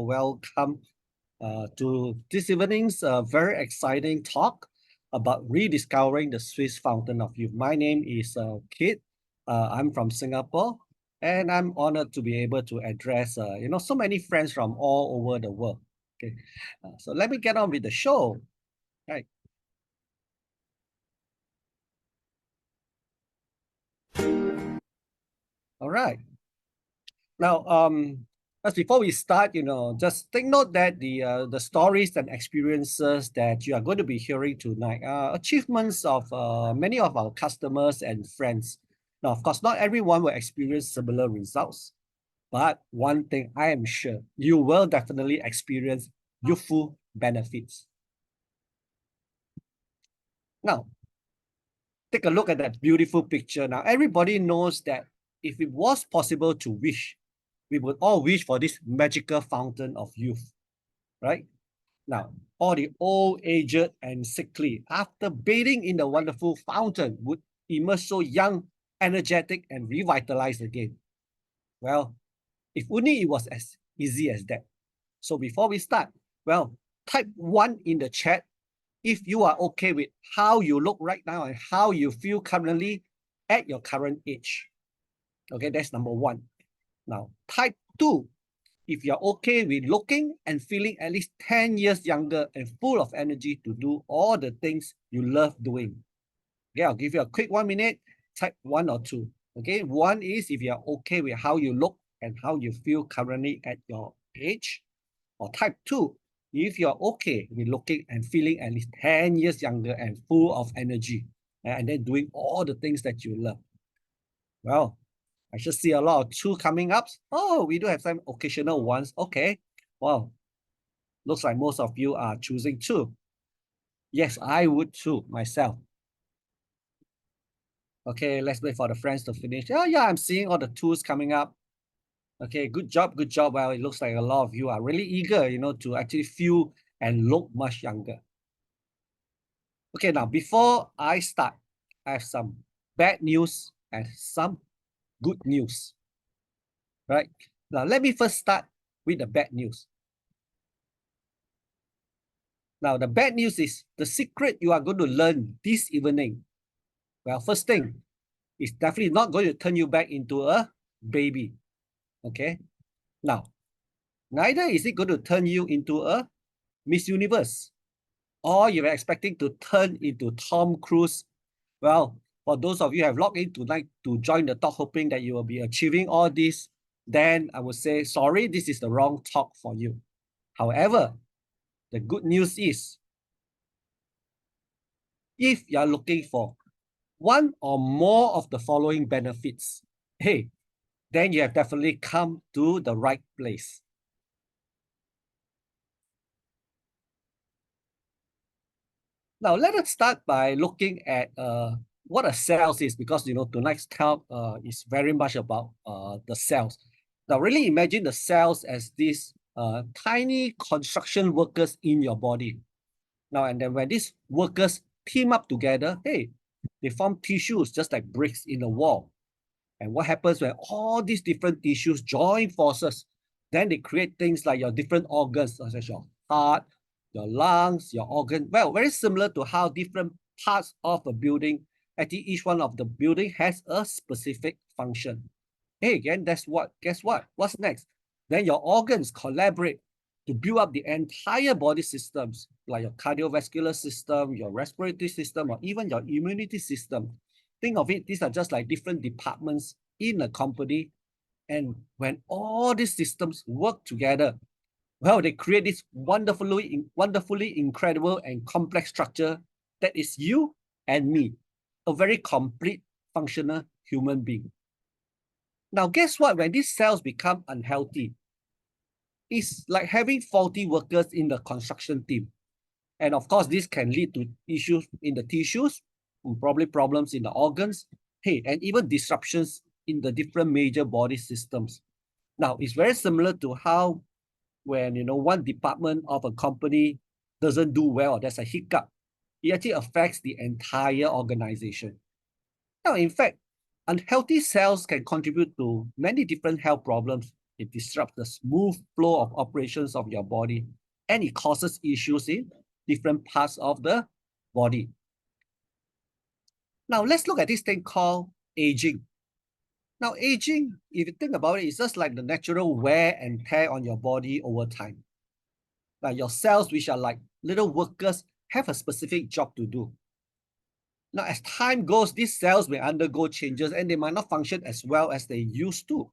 Welcome to this evening's very exciting talk about rediscovering the Swiss fountain of youth. My name is Kit. I'm from Singapore, and I'm honored to be able to address so many friends from all over the world. Okay, so let me get on with the show. Right. All right. Now, as before we start, just take note that the stories and experiences that you are going to be hearing tonight are achievements of many of our customers and friends. Now, of course, not everyone will experience similar results, but one thing I am sure you will definitely experience youthful benefits. Now, take a look at that beautiful picture. Now, everybody knows that if it was possible to wish, we would all wish for this magical fountain of youth, right? Now, all the old, aged, and sickly, after bathing in the wonderful fountain, would emerge so young, energetic, and revitalized again. Well, if only it was as easy as that. So before we start, well, type 1 in the chat if you are okay with how you look right now and how you feel currently at your current age. Okay, that's number 1. Now, type 2 if you're okay with looking and feeling at least 10 years younger and full of energy to do all the things you love doing. Okay, I'll give you a quick 1 minute. Type 1 or 2. Okay, 1 is if you're okay with how you look and how you feel currently at your age. Or type 2, if you're okay with looking and feeling at least 10 years younger and full of energy and then doing all the things that you love. Well, I should see a lot of 2 coming up. Oh, we do have some occasional ones. Okay. Well, looks like most of you are choosing 2. Yes, I would too, myself. Okay, let's wait for the friends to finish. Oh, yeah, I'm seeing all the 2s coming up. Okay, good job, good job. Well, it looks like a lot of you are really eager, to actually feel and look much younger. Okay, now before I start, I have some bad news and some good news. Right? Now, let me first start with the bad news. Now, the bad news is the secret you are going to learn this evening. Well, first thing, it's definitely not going to turn you back into a baby. Okay? Now, neither is it going to turn you into a Miss Universe, or you're expecting to turn into Tom Cruise. Well, for those of you who have logged in tonight to join the talk hoping that you will be achieving all this, then I would say, sorry, this is the wrong talk for you. However, the good news is, if you're looking for one or more of the following benefits, hey, then you have definitely come to the right place. Now, let us start by looking at what a cells is, because tonight's talk is very much about the cells. Now, really imagine the cells as these tiny construction workers in your body. Now, and then when these workers team up together, hey, they form tissues just like bricks in a wall. And what happens when all these different tissues join forces? Then they create things like your different organs, such as your heart, your lungs, your organ. Well, very similar to how different parts of a building, actually each one of the building has a specific function. Hey, again, that's what, guess what? What's next? Then your organs collaborate to build up the entire body systems, like your cardiovascular system, your respiratory system, or even your immunity system. Think of it, these are just like different departments in a company. And when all these systems work together, well, they create this wonderfully incredible and complex structure that is you and me, a very complete functional human being. Now, guess what? When these cells become unhealthy, it's like having faulty workers in the construction team. And of course, this can lead to issues in the tissues, probably problems in the organs, hey, and even disruptions in the different major body systems. Now, it's very similar to how when, one department of a company doesn't do well, there's a hiccup, it actually affects the entire organization. Now, in fact, unhealthy cells can contribute to many different health problems, it disrupts the smooth flow of operations of your body, and it causes issues in different parts of the body. Now, let's look at this thing called aging. Now, aging, if you think about it, it's just like the natural wear and tear on your body over time. Like your cells, which are like little workers, have a specific job to do. Now, as time goes, these cells may undergo changes and they might not function as well as they used to.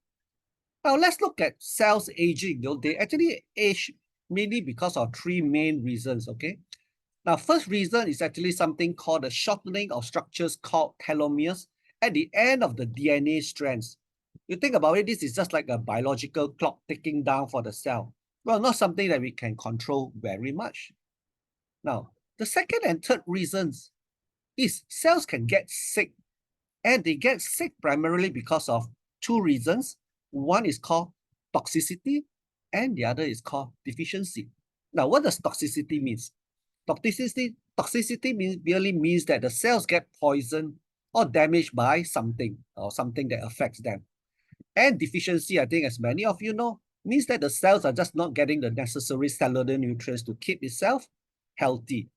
Now, let's look at cells aging. They actually age mainly because of three main reasons, okay? Now, first reason is actually something called the shortening of structures called telomeres at the end of the DNA strands. You think about it, this is just like a biological clock ticking down for the cell. Well, not something that we can control very much. Now, the second and third reasons is cells can get sick, and they get sick primarily because of two reasons. One is called toxicity, and the other is called deficiency. Now, what does toxicity mean? Toxicity merely means that the cells get poisoned or damaged by something or something that affects them. And deficiency, I think, as many of you know, means that the cells are just not getting the necessary cellular nutrients to keep itself healthy.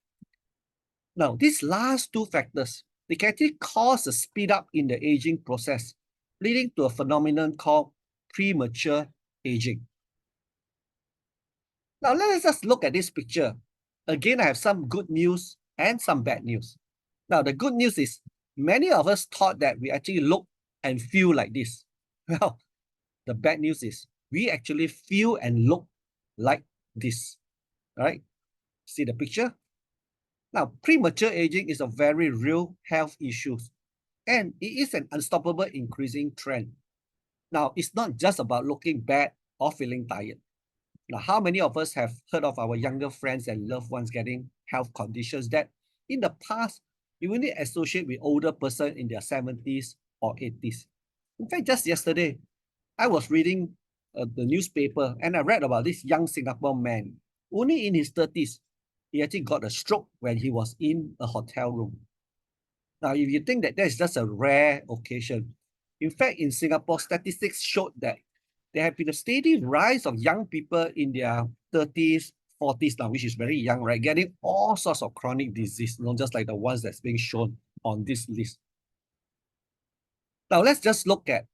Now, these last two factors, they can actually cause a speed up in the aging process, leading to a phenomenon called premature aging. Now, let us just look at this picture. Again, I have some good news and some bad news. Now, the good news is many of us thought that we actually look and feel like this. Well, the bad news is we actually feel and look like this. All right? See the picture? Now, premature aging is a very real health issue, and it is an unstoppable increasing trend. Now, it's not just about looking bad or feeling tired. Now, how many of us have heard of our younger friends and loved ones getting health conditions that in the past, you only associate with older person in their 70s or 80s? In fact, just yesterday, I was reading the newspaper and I read about this young Singapore man, only in his 30s. He actually got a stroke when he was in a hotel room. Now, if you think that that is just a rare occasion, in fact, in Singapore, statistics showed that there have been a steady rise of young people in their 30s, 40s now, which is very young, right? Getting all sorts of chronic disease, not just like the ones that's being shown on this list. Now, let's just look at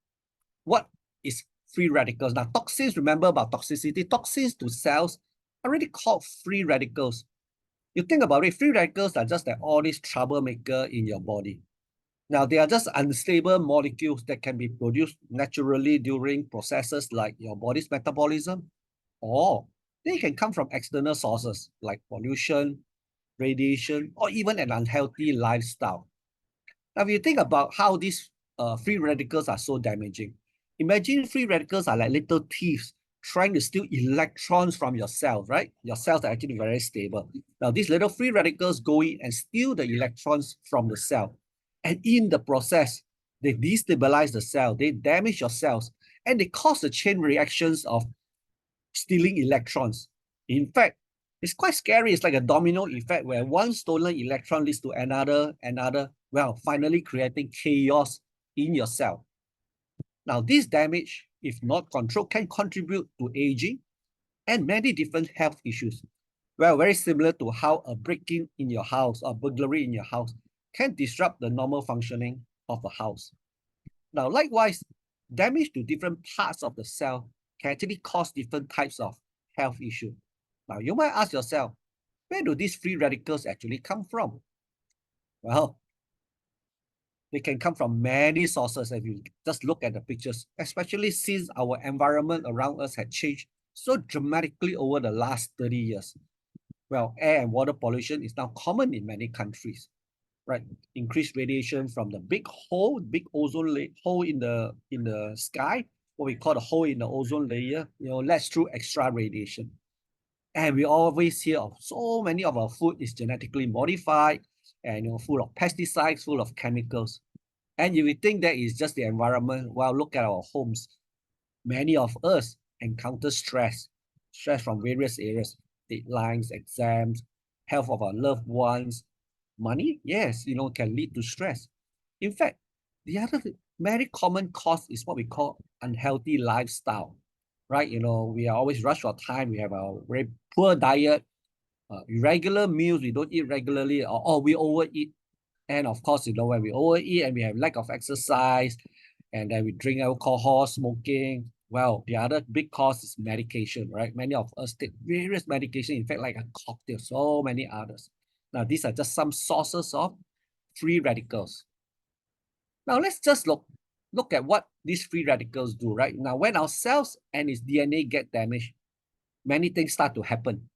what is free radicals. Now, toxins, remember about toxicity, toxins to cells are really called free radicals. You think about it, free radicals are just like all these troublemaker in your body. Now, they are just unstable molecules that can be produced naturally during processes like your body's metabolism, or they can come from external sources like pollution, radiation, or even an unhealthy lifestyle. Now, if you think about how these free radicals are so damaging, imagine free radicals are like little thieves trying to steal electrons from your cells, right? Your cells are actually very stable. Now, these little free radicals go in and steal the electrons from the cell. And in the process, they destabilize the cell, they damage your cells, and they cause the chain reactions of stealing electrons. In fact, it's quite scary. It's like a domino effect where one stolen electron leads to another, well, finally creating chaos in your cell. Now, this damage, if not controlled, can contribute to aging and many different health issues. Well, very similar to how a break-in in your house or burglary in your house can disrupt the normal functioning of a house. Now, likewise, damage to different parts of the cell can actually cause different types of health issues. Now, you might ask yourself, where do these free radicals actually come from? Well, they can come from many sources if you just look at the pictures, especially since our environment around us had changed so dramatically over the last 30 years. Well, air and water pollution is now common in many countries, right? Increased radiation from the big ozone hole in the sky, what we call the hole in the ozone layer, lets through extra radiation. And we always hear of so many of our food is genetically modified and full of pesticides, full of chemicals. And you would think that is just the environment. Well, look at our homes. Many of us encounter stress from various areas, deadlines, exams, health of our loved ones, money. Yes, can lead to stress. In fact, the other very common cause is what we call unhealthy lifestyle. right? We are always rushed for time. We have a very poor diet, irregular meals. We don't eat regularly, or we overeat. And of course, when we overeat and we have lack of exercise, and then we drink alcohol, smoking, well, the other big cause is medication, right? Many of us take various medication, in fact, like a cocktail, so many others. Now, these are just some sources of free radicals. Now, let's just look at what these free radicals do, right? Now, when our cells and its DNA get damaged, many things start to happen.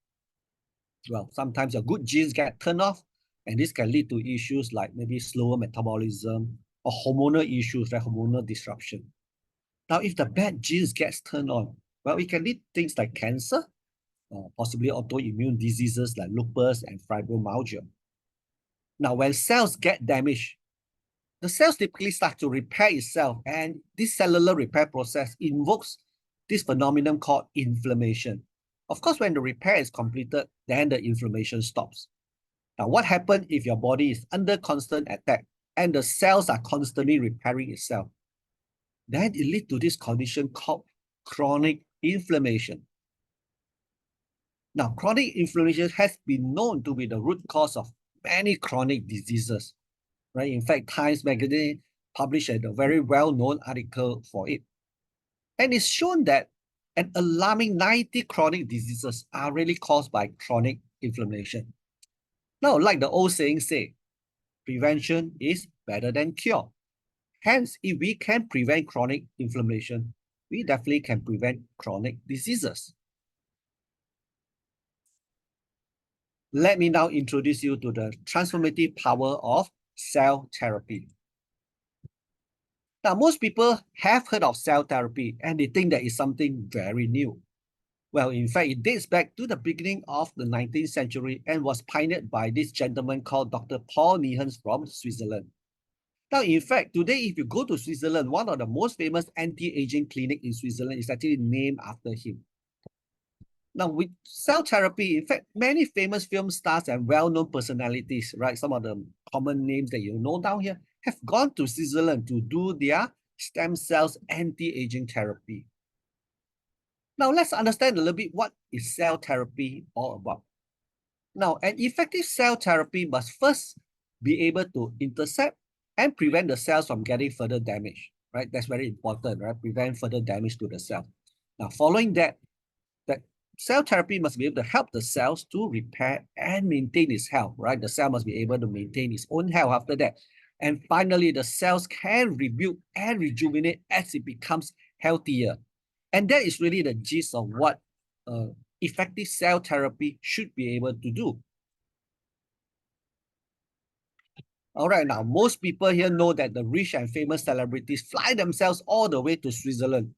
Well, sometimes your good genes get turned off, and this can lead to issues like maybe slower metabolism or hormonal issues, like hormonal disruption. Now, if the bad genes gets turned on, well, it can lead to things like cancer, possibly autoimmune diseases like lupus and fibromyalgia. Now, when cells get damaged, the cells typically start to repair itself, and this cellular repair process invokes this phenomenon called inflammation. Of course, when the repair is completed, then the inflammation stops. Now, what happens if your body is under constant attack and the cells are constantly repairing itself? Then it leads to this condition called chronic inflammation. Now, chronic inflammation has been known to be the root cause of many chronic diseases, right? In fact, Times Magazine published a very well-known article for it. And it's shown that an alarming 90 chronic diseases are really caused by chronic inflammation. Now, like the old saying say, prevention is better than cure. Hence, if we can prevent chronic inflammation, we definitely can prevent chronic diseases. Let me now introduce you to the transformative power of cell therapy. Now, most people have heard of cell therapy and they think that it's something very new. Well, in fact, it dates back to the beginning of the 19th century and was pioneered by this gentleman called Dr. Paul Nihans from Switzerland. Now, in fact, today, if you go to Switzerland, one of the most famous anti-aging clinic in Switzerland is actually named after him. Now, with cell therapy, in fact, many famous film stars and well-known personalities, right, some of the common names that you know down here, have gone to Switzerland to do their stem cells anti-aging therapy. Now, let's understand a little bit what is cell therapy all about. Now, an effective cell therapy must first be able to intercept and prevent the cells from getting further damage, right? That's very important, right? Prevent further damage to the cell. Now, following that cell therapy must be able to help the cells to repair and maintain its health, right? The cell must be able to maintain its own health after that. And finally, the cells can rebuild and rejuvenate as it becomes healthier. And that is really the gist of what effective cell therapy should be able to do. All right, now most people here know that the rich and famous celebrities fly themselves all the way to Switzerland,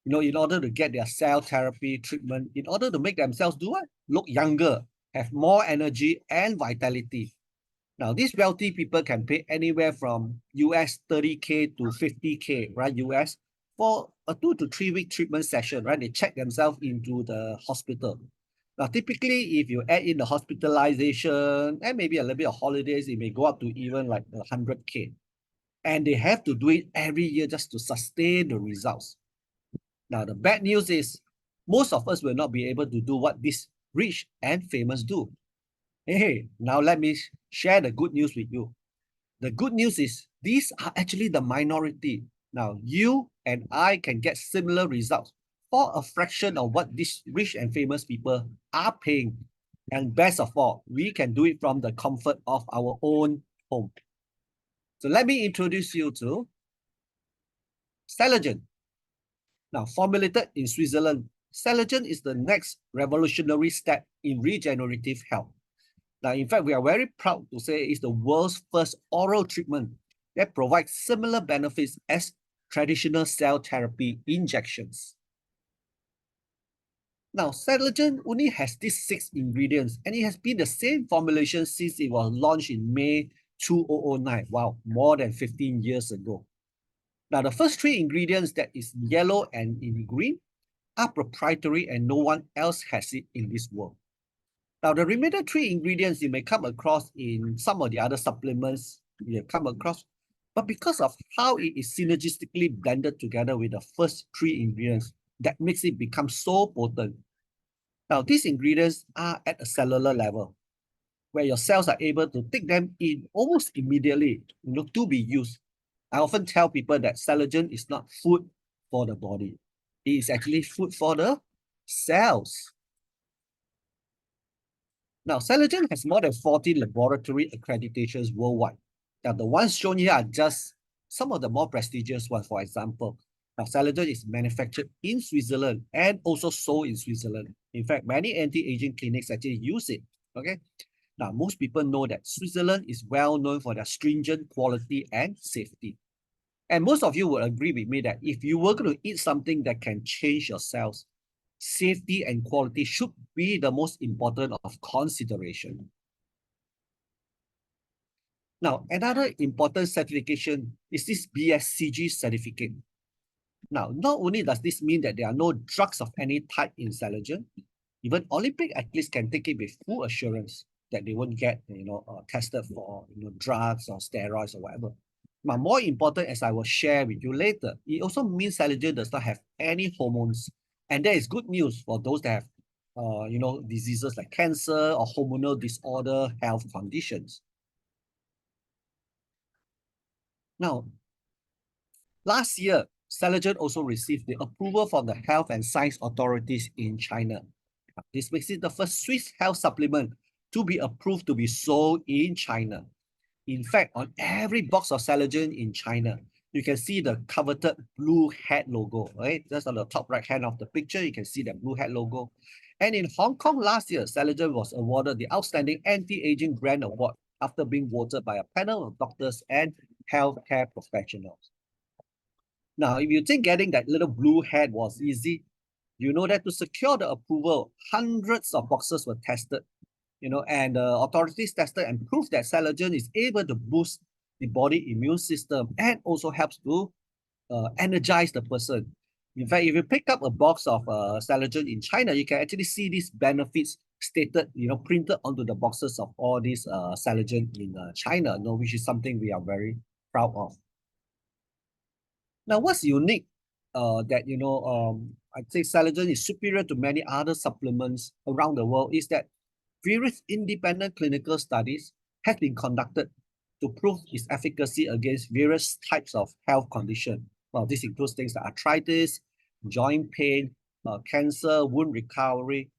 in order to get their cell therapy treatment, in order to make themselves do what? Look younger, have more energy and vitality. Now, these wealthy people can pay anywhere from US 30K to 50K, right? US for a 2 to 3 week treatment session, right? They check themselves into the hospital. Now, typically, if you add in the hospitalization and maybe a little bit of holidays, it may go up to even like 100K. And they have to do it every year just to sustain the results. Now, the bad news is most of us will not be able to do what these rich and famous do. Hey, now let me share the good news with you. The good news is these are actually the minority. Now, you and I can get similar results for a fraction of what these rich and famous people are paying. And best of all, we can do it from the comfort of our own home. So let me introduce you to Celergen. Now, formulated in Switzerland, Celergen is the next revolutionary step in regenerative health. Now, in fact, we are very proud to say it's the world's first oral treatment that provides similar benefits as traditional cell therapy injections. Now, Celergen only has these 6 ingredients, and it has been the same formulation since it was launched in May 2009. Wow, more than 15 years ago. Now, the first 3 ingredients, that is yellow and in green, are proprietary and no one else has it in this world. Now, the remaining 3 ingredients you may come across in some of the other supplements you have come across, but because of how it is synergistically blended together with the first 3 ingredients, that makes it become so potent. Now, these ingredients are at a cellular level, where your cells are able to take them in almost immediately, to be used. I often tell people that Celergen is not food for the body. It is actually food for the cells. Now, Celergen has more than 40 laboratory accreditations worldwide. Now, the ones shown here are just some of the more prestigious ones. For example, now Celergen is manufactured in Switzerland and also sold in Switzerland. In fact, many anti-aging clinics actually use it. Okay. Now, most people know that Switzerland is well known for their stringent quality and safety. And most of you will agree with me that if you were going to eat something that can change your cells, safety and quality should be the most important of consideration. Now, another important certification is this BSCG certificate. Now, not only does this mean that there are no drugs of any type in Celergen, even Olympic athletes can take it with full assurance that they won't get, tested for, drugs or steroids or whatever. But more important, as I will share with you later, it also means Celergen does not have any hormones. And that is good news for those that have, diseases like cancer or hormonal disorder health conditions. Now, last year, Celergen also received the approval from the health and science authorities in China. This makes it the first Swiss health supplement to be approved to be sold in China. In fact, on every box of Celergen in China, you can see the coveted blue hat logo, right? Just on the top right hand of the picture, you can see the blue hat logo. And in Hong Kong last year, Celergen was awarded the Outstanding Anti-Aging Brand Award after being voted by a panel of doctors and healthcare professionals. Now, if you think getting that little blue hat was easy, you know that to secure the approval, hundreds of boxes were tested, and the authorities tested and proved that Celergen is able to boost the body immune system and also helps to energize the person. In fact, if you pick up a box of Celergen in China, you can actually see these benefits stated, printed onto the boxes of all these Celergen in China, which is something we are very proud of. Now, what's unique that, I'd say Celergen is superior to many other supplements around the world is that various independent clinical studies have been conducted to prove its efficacy against various types of health conditions. Well, this includes things like arthritis, joint pain, cancer, wound recovery,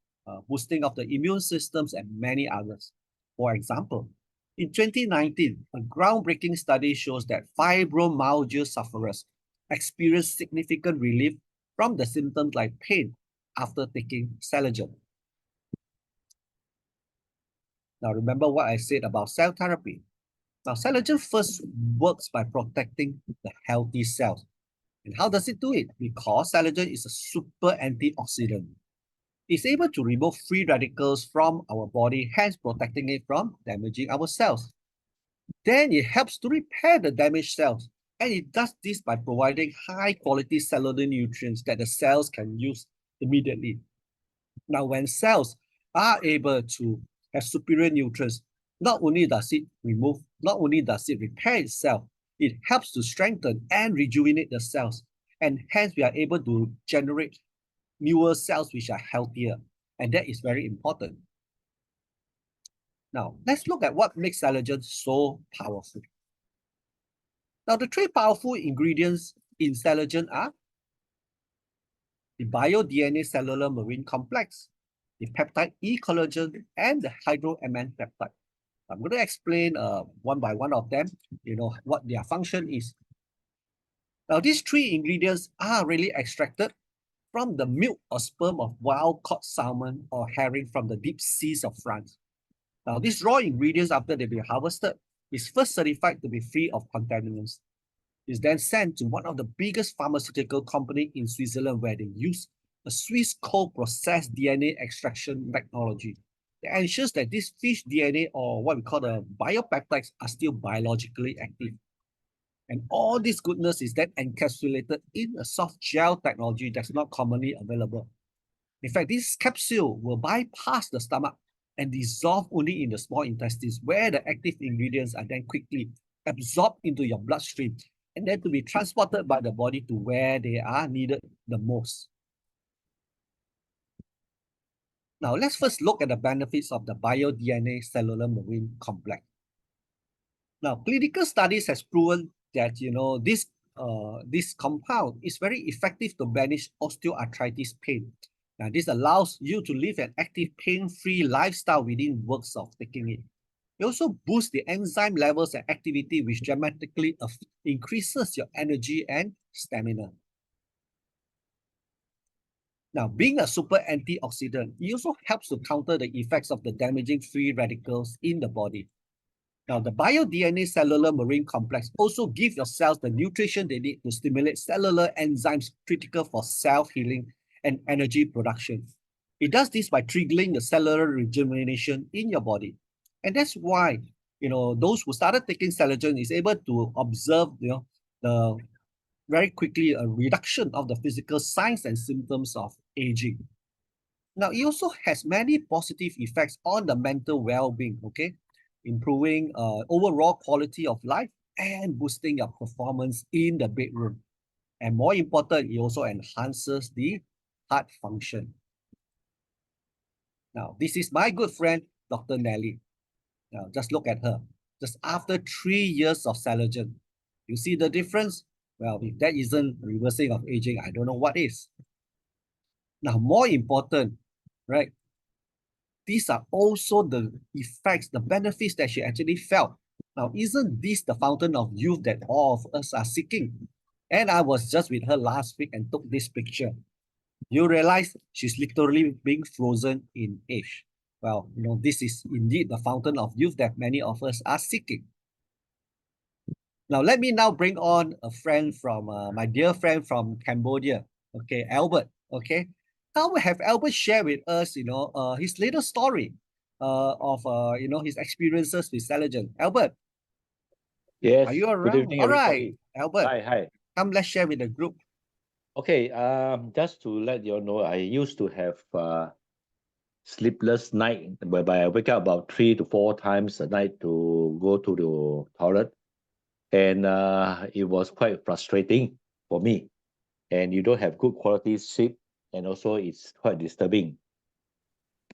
boosting of the immune systems, and many others. For example, in 2019, a groundbreaking study shows that fibromyalgia sufferers experience significant relief from the symptoms like pain after taking Celergen. Now, remember what I said about cell therapy. Now, Celergen first works by protecting the healthy cells. And how does it do it? Because Celergen is a super antioxidant. It's able to remove free radicals from our body, hence protecting it from damaging our cells. Then it helps to repair the damaged cells. And it does this by providing high-quality cellular nutrients that the cells can use immediately. Now, when cells are able to have superior nutrients, not only does it repair itself, it helps to strengthen and rejuvenate the cells. And hence, we are able to generate newer cells which are healthier. And that is very important. Now, let's look at what makes Celergen so powerful. Now, the three powerful ingredients in Celergen are the bio-DNA cellular marine complex, the peptide E-collagen, and the hydroamine peptide. I'm going to explain one by one of them, what their function is. Now, these three ingredients are really extracted from the milk or sperm of wild-caught salmon or herring from the deep seas of France. Now, these raw ingredients, after they've been harvested, is first certified to be free of contaminants. It's then sent to one of the biggest pharmaceutical companies in Switzerland where they use a Swiss co-processed DNA extraction technology that ensures that this fish DNA, or what we call the biopeptides, are still biologically active. And all this goodness is then encapsulated in a soft gel technology that's not commonly available. In fact, this capsule will bypass the stomach and dissolve only in the small intestines, where the active ingredients are then quickly absorbed into your bloodstream and then to be transported by the body to where they are needed the most. Now, let's first look at the benefits of the bio-DNA cellular marine complex. Now, clinical studies has proven that this compound is very effective to manage osteoarthritis pain. Now, this allows you to live an active, pain-free lifestyle within weeks of taking it. It also boosts the enzyme levels and activity, which dramatically increases your energy and stamina. Now, being a super antioxidant, it also helps to counter the effects of the damaging free radicals in the body. Now, the bio-DNA cellular marine complex also gives your cells the nutrition they need to stimulate cellular enzymes critical for self-healing and energy production. It does this by triggering the cellular regeneration in your body. And that's why, those who started taking Celergen is able to observe, the very quickly a reduction of the physical signs and symptoms of aging. Now, it also has many positive effects on the mental well-being, okay? Improving overall quality of life and boosting your performance in the bedroom. And more important, it also enhances the heart function. Now, this is my good friend, Dr. Nelly. Now, just look at her. Just after 3 years of Celergen, you see the difference? Well, if that isn't reversing of aging, I don't know what is. Now, more important, right? These are also the effects, the benefits that she actually felt. Now, isn't this the fountain of youth that all of us are seeking? And I was just with her last week and took this picture. You realize she's literally being frozen in age. Well, this is indeed the fountain of youth that many of us are seeking. Now, let me now bring on a friend from my dear friend from Cambodia, okay, Albert, okay. Now we have Albert share with us, his little story of, his experiences with Celergen. Albert, are Yes, you good around? evening, All right, everybody. Albert, Hi. come let's share with the group. Okay, just to let you all know, I used to have sleepless night whereby I wake up about 3 to 4 times a night to go to the toilet, and it was quite frustrating for me. And you don't have good quality sleep, and also it's quite disturbing.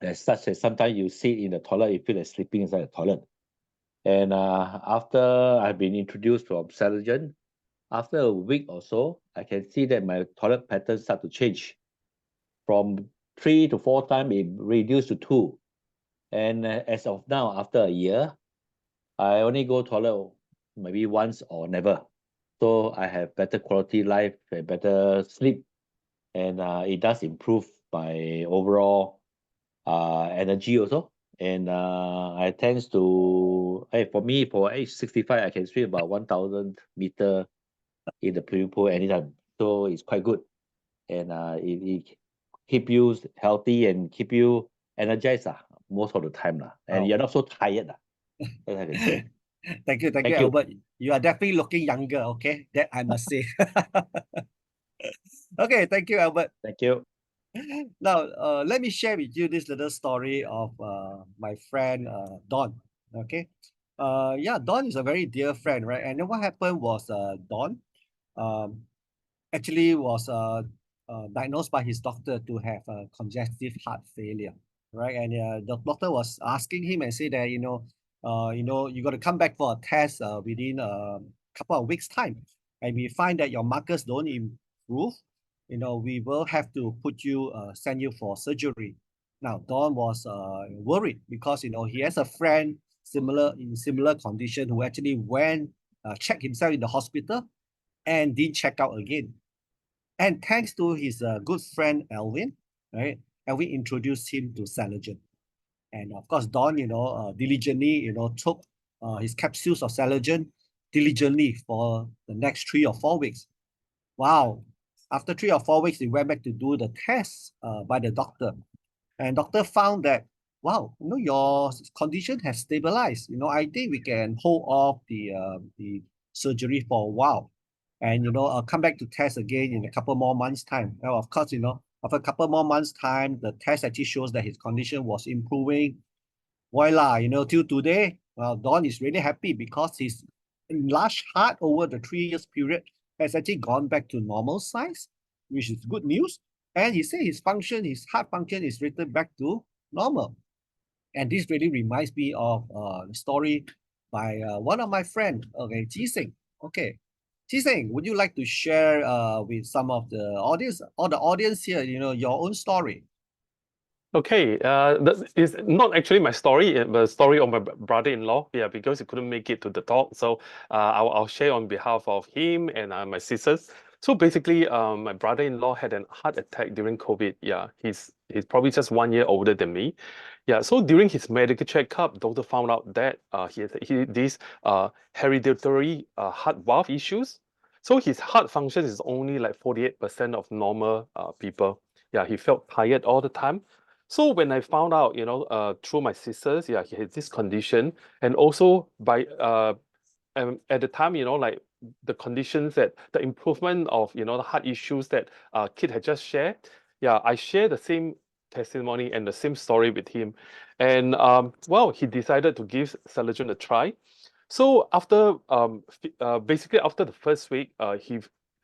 As such as sometimes you sit in the toilet, you feel like sleeping inside the toilet. And after I've been introduced to Celergen, after a week or so, I can see that my toilet pattern start to change. From 3 to 4 times, it reduced to two. And as of now, after a year, I only go toilet maybe once or never. So I have better quality life and better sleep. And it does improve my overall energy also. And I tends to, hey, for me, for age 65, I can swim about 1,000 meter in the swimming pool anytime. So it's quite good. And it keep you healthy and keep you energized most of the time. And Oh. you're not so tired. That I can say. Thank you, Thank you. Albert. You are definitely looking younger, okay? That I must say. Okay, thank you, Albert. Thank you. Now, let me share with you this little story of my friend Don. Okay, yeah, Don is a very dear friend, right? And then what happened was Don um, actually was diagnosed by his doctor to have congestive heart failure, right? And the doctor was asking him and say that you got to come back for a test within a couple of weeks time, and we find that your markers don't improve, we will have to send you for surgery. Now, Don was worried because he has a friend similar condition who actually went checked himself in the hospital and didn't check out again. And thanks to his good friend Alvin, right? Alvin introduced him to Celergen. And of course, Don, diligently, took his capsules of Celergen diligently for the next 3 or 4 weeks. Wow. After 3 or 4 weeks, he went back to do the test by the doctor. And doctor found that, wow, your condition has stabilized. I think we can hold off the surgery for a while. And, come back to test again in a couple more months' time. Now, of course, after a couple more months' time, the test actually shows that his condition was improving. Voila, till today, well, Don is really happy because his enlarged heart over the 3 years period has actually gone back to normal size, which is good news. And he said his heart function is returned back to normal. And this really reminds me of the story by one of my friends, okay, Jising. Okay, Jising, would you like to share with some of the audience, or the audience here, your own story? Okay, that is not actually my story, but the story of my brother-in-law. Yeah, because he couldn't make it to the talk, so I'll share on behalf of him and my sisters. So basically, my brother-in-law had an heart attack during COVID. Yeah, he's probably just 1 year older than me. Yeah, so during his medical checkup, doctor found out that he has these hereditary heart valve issues. So his heart function is only like 48% of normal people. Yeah, he felt tired all the time. So when I found out, through my sisters, yeah, he had this condition, and also by at the time, like the conditions that the improvement of the heart issues that Kit had just shared, yeah, I share the same testimony and the same story with him, and well, he decided to give Celergen a try. So after basically after the first week, he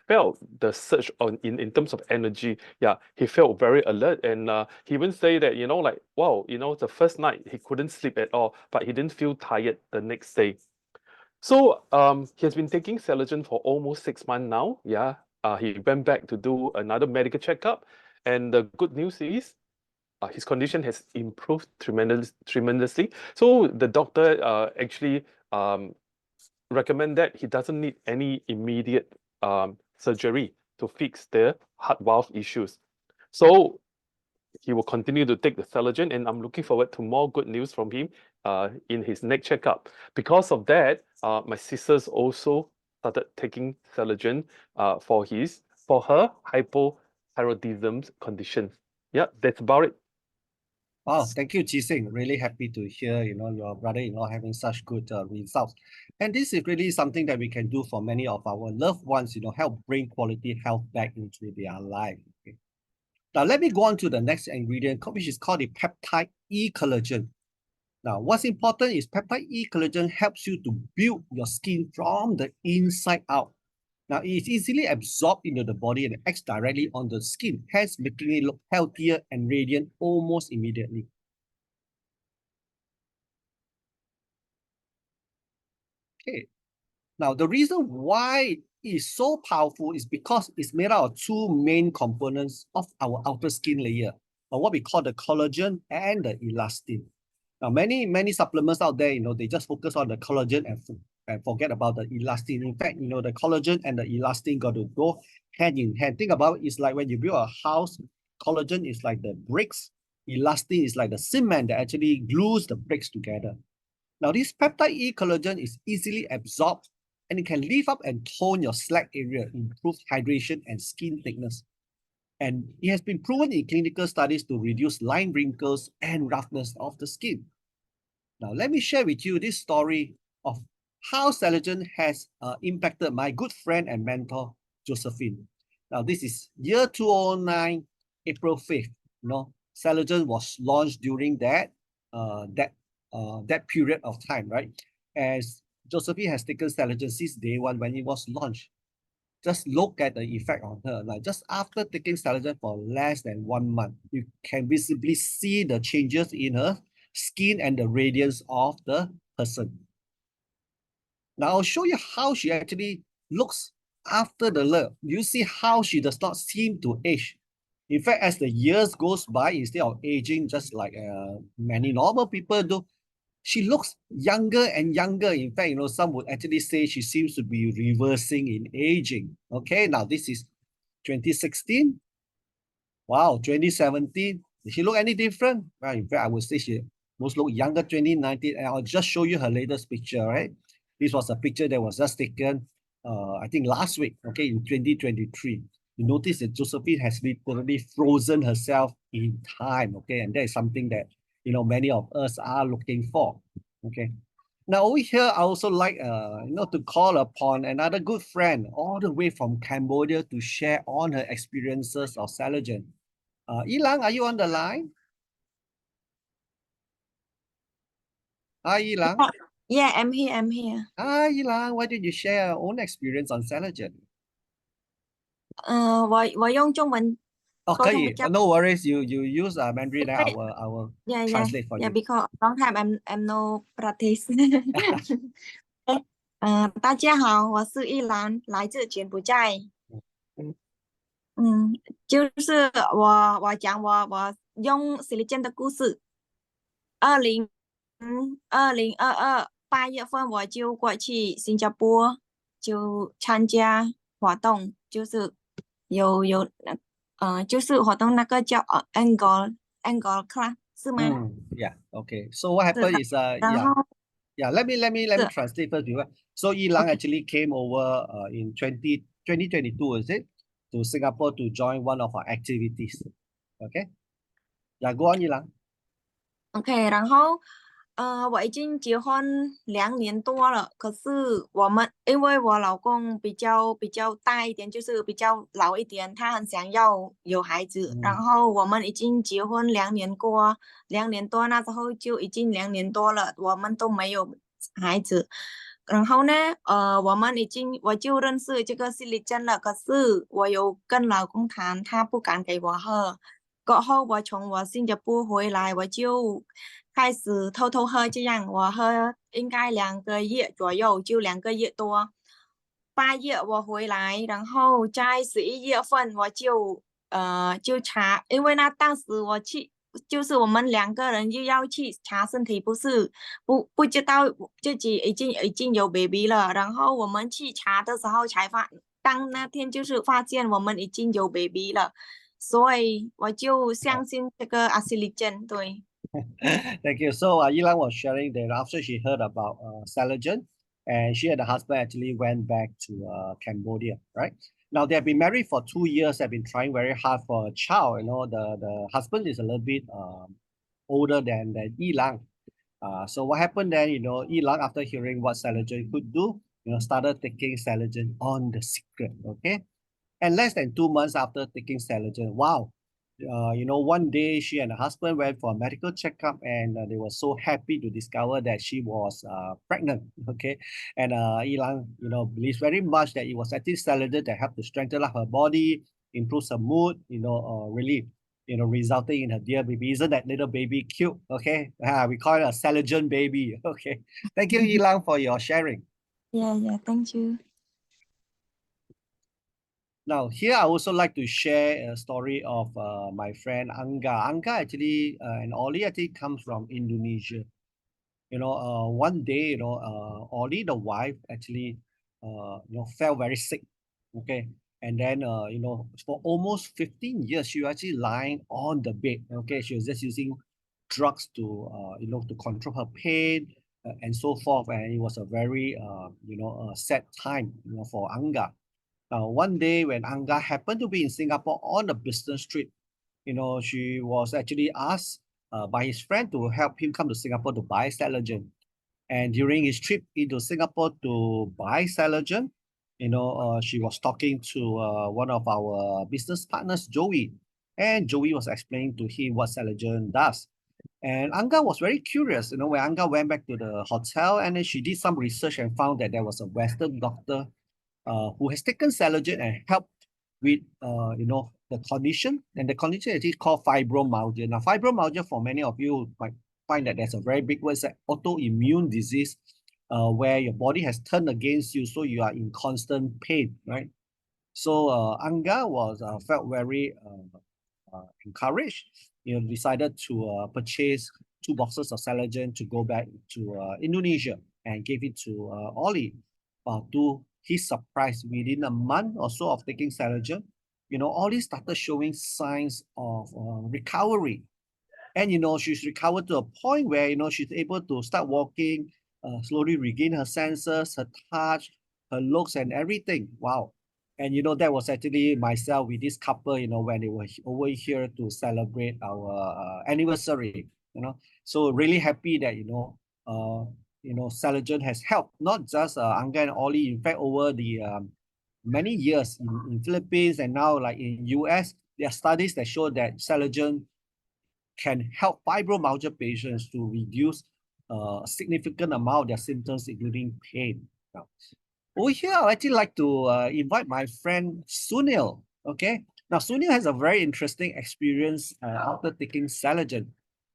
felt the surge in terms of energy. Yeah, he felt very alert, and he even say that like wow, the first night he couldn't sleep at all, but he didn't feel tired the next day. So he has been taking Celergen for almost 6 months now. Yeah, he went back to do another medical checkup, and the good news is his condition has improved tremendously. So the doctor actually recommend that he doesn't need any immediate surgery to fix the heart valve issues. So he will continue to take the Celergen, and I'm looking forward to more good news from him in his next checkup. Because of that, my sisters also started taking Celergen for her hypothyroidism condition. Yeah, that's about it. Wow, thank you, Jising. Really happy to hear, your brother-in-law having such good results. And this is really something that we can do for many of our loved ones, help bring quality health back into their life. Okay. Now, let me go on to the next ingredient, which is called the peptide E collagen. Now, what's important is peptide E collagen helps you to build your skin from the inside out. Now, it is easily absorbed into the body and acts directly on the skin, hence making it look healthier and radiant almost immediately. Okay. Now, the reason why it is so powerful is because it's made out of two main components of our outer skin layer, or what we call the collagen and the elastin. Now, many supplements out there, they just focus on the collagen and forget about the elastin. In fact, the collagen and the elastin got to go hand in hand. Think about it, it's like when you build a house, collagen is like the bricks, elastin is like the cement that actually glues the bricks together. Now, this peptide E collagen is easily absorbed, and it can lift up and tone your slack area, improve hydration and skin thickness. And it has been proven in clinical studies to reduce line wrinkles and roughness of the skin. Now, let me share with you this story of how Celergen has impacted my good friend and mentor, Josephine. Now, this is year 2009, April 5th. Celergen was launched during that period of time, right? As Josephine has taken Celergen since day one when it was launched. Just look at the effect on her. Like just after taking Celergen for less than 1 month, you can visibly see the changes in her skin and the radiance of the person. Now I'll show you how she actually looks after the look. You see how she does not seem to age. In fact, as the years goes by, instead of aging just like many normal people do, she looks younger and younger. In fact, some would actually say she seems to be reversing in aging. Okay, now this is 2016. Wow, 2017. Did she look any different? Well, in fact, I would say she most look younger 2019. And I'll just show you her latest picture, right? This was a picture that was just taken, I think last week, okay, in 2023. You notice that Josephine has literally frozen herself in time, okay? And that is something that, many of us are looking for, okay? Now over here, I also like, to call upon another good friend all the way from Cambodia to share on her experiences of Celergen. Ilang, are you on the line? Hi, Ilang. Yeah, I'm here. I'm here. Hi, Ilang. Why did you share your own experience on Celergen? 我用中文哦，沟可以通比较 ，no worries. You use Mandarin, 因 then 为 I will yeah translate for you. because long time I'm no practice 哎大家好，我是依兰，来自柬埔寨。嗯，就是我讲我用 Celergen 的故事。2022 8月份我就过去新加坡，就参加活动，就是有就是活动那个叫Angle class 是吗？Yeah. Okay. So what 是 happened 的，is然 yeah. 后 Yeah, let me 是 translate first. So Yilang OK actually came over in 2022, is it? To Singapore to join one of our activities. Okay. Yeah, go on, Yilang. OK，然后我已经结婚2年多了，可是因为我老公比较大一点，就是比较老一点，他很想要有孩子，然后我们已经结婚2年多，那时候就已经2年多了，我们都没有孩子。然后呢，我就认识这个 Celergen 了，可是我有跟老公谈，他不敢给我喝。过后我从新加坡回来，我就开始偷偷喝，这样我喝应该2个月左右，就2个月多。8月我回来，然后在11月份我就查，因为当时我去，就是我们2个人又要去查身体，不知道自己已经有 baby 了，然后我们去查的时候当那天就是发现我们已经有 baby 了。所以我就相信这个阿司利珍，对。Thank you. So Yilang was sharing that after she heard about Celergen, and she and the husband actually went back to Cambodia, right? Now they have been married for 2 years. Have been trying very hard for a child. The husband is a little bit older than Yilang. So what happened then? Yilang, after hearing what Celergen could do, started taking Celergen on the secret. Okay, and less than 2 months after taking Celergen, wow, one day she and her husband went for a medical checkup, and they were so happy to discover that she was pregnant. Okay, and Ilang, believes very much that it was actually Celergen that helped to strengthen up her body, improve her mood, really, resulting in her dear baby. Isn't that little baby cute? Okay, we call it a Celergen baby. Okay, thank you, Ilang, for your sharing. Yeah, thank you. Now, here I also like to share a story of my friend Angga. Angga actually and Oli actually comes from Indonesia. One day, Oli, the wife, actually, fell very sick. Okay, and then for almost 15 years, she was actually lying on the bed. Okay, she was just using drugs to to control her pain and so forth. And it was a very sad time for Angga. One day when Angga happened to be in Singapore on a business trip, she was actually asked by his friend to help him come to Singapore to buy Celergen. And during his trip into Singapore to buy Celergen, she was talking to one of our business partners, Joey. And Joey was explaining to him what Celergen does. And Anga was very curious, when Anga went back to the hotel, and then she did some research and found that there was a Western doctor who has taken Celergen and helped with the condition, and the condition is actually called fibromyalgia. Now, fibromyalgia, for many of you might find that there's a very big word, it's an autoimmune disease where your body has turned against you, so you are in constant pain, right? So Anga was felt very encouraged, decided to purchase 2 boxes of Celergen to go back to Indonesia and gave it to Ollie. To his surprise, within a month or so of taking Celergen, Ollie started showing signs of recovery. And, she's recovered to a point where, she's able to start walking, slowly regain her senses, her touch, her looks, and everything. Wow. And, that was actually myself with this couple, when they were over here to celebrate our anniversary, So really happy that, Celergen has helped not just Anga and Ollie, in fact, over the many years in Philippines and now like in US, there are studies that show that Celergen can help fibromyalgia patients to reduce a significant amount of their symptoms, including pain. Now, over here, I'd actually like to invite my friend Sunil. Okay, Now, Sunil has a very interesting experience after taking Celergen.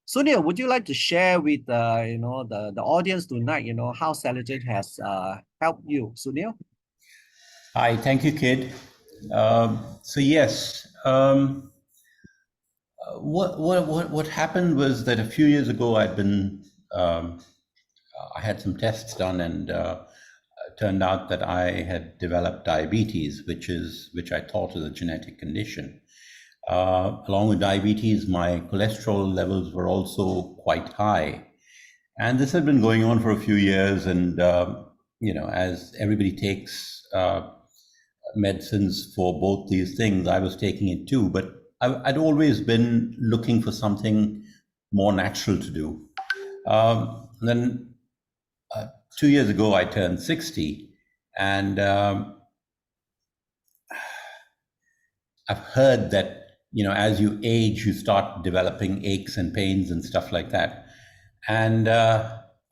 Sunil, would you like to share with the audience tonight, how Celergen has helped you? Sunil? Hi, thank you, Kid. So yes, what happened was that a few years ago I had some tests done, and turned out that I had developed diabetes, which I thought was a genetic condition. Along with diabetes, my cholesterol levels were also quite high, and this had been going on for a few years. And as everybody takes medicines for both these things, I was taking it too. But I'd always been looking for something more natural to do. Then 2 years ago, I turned 60, and I've heard that, as you age, you start developing aches and pains and stuff like that. And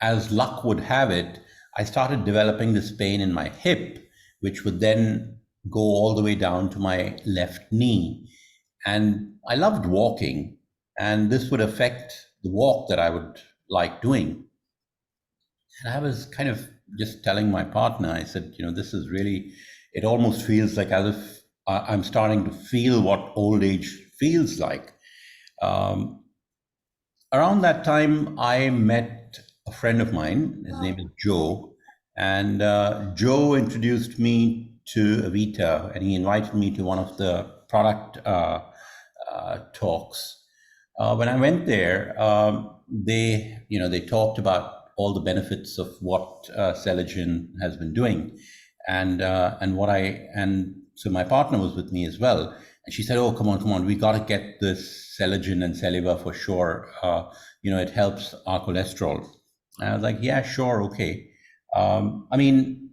as luck would have it, I started developing this pain in my hip, which would then go all the way down to my left knee. And I loved walking, and this would affect the walk that I would like doing. And I was kind of just telling my partner, I said, this is really, it almost feels like as if I'm starting to feel what old age feels like. Around that time, I met a friend of mine. His name is Joe. And Joe introduced me to Avita, and he invited me to one of the product talks. When I went there, they talked about all the benefits of what Celergen has been doing, and so my partner was with me as well, and she said, "Oh, come on, we got to get this Celergen and Celiva for sure. It helps our cholesterol." And I was like, "Yeah, sure, okay." I mean,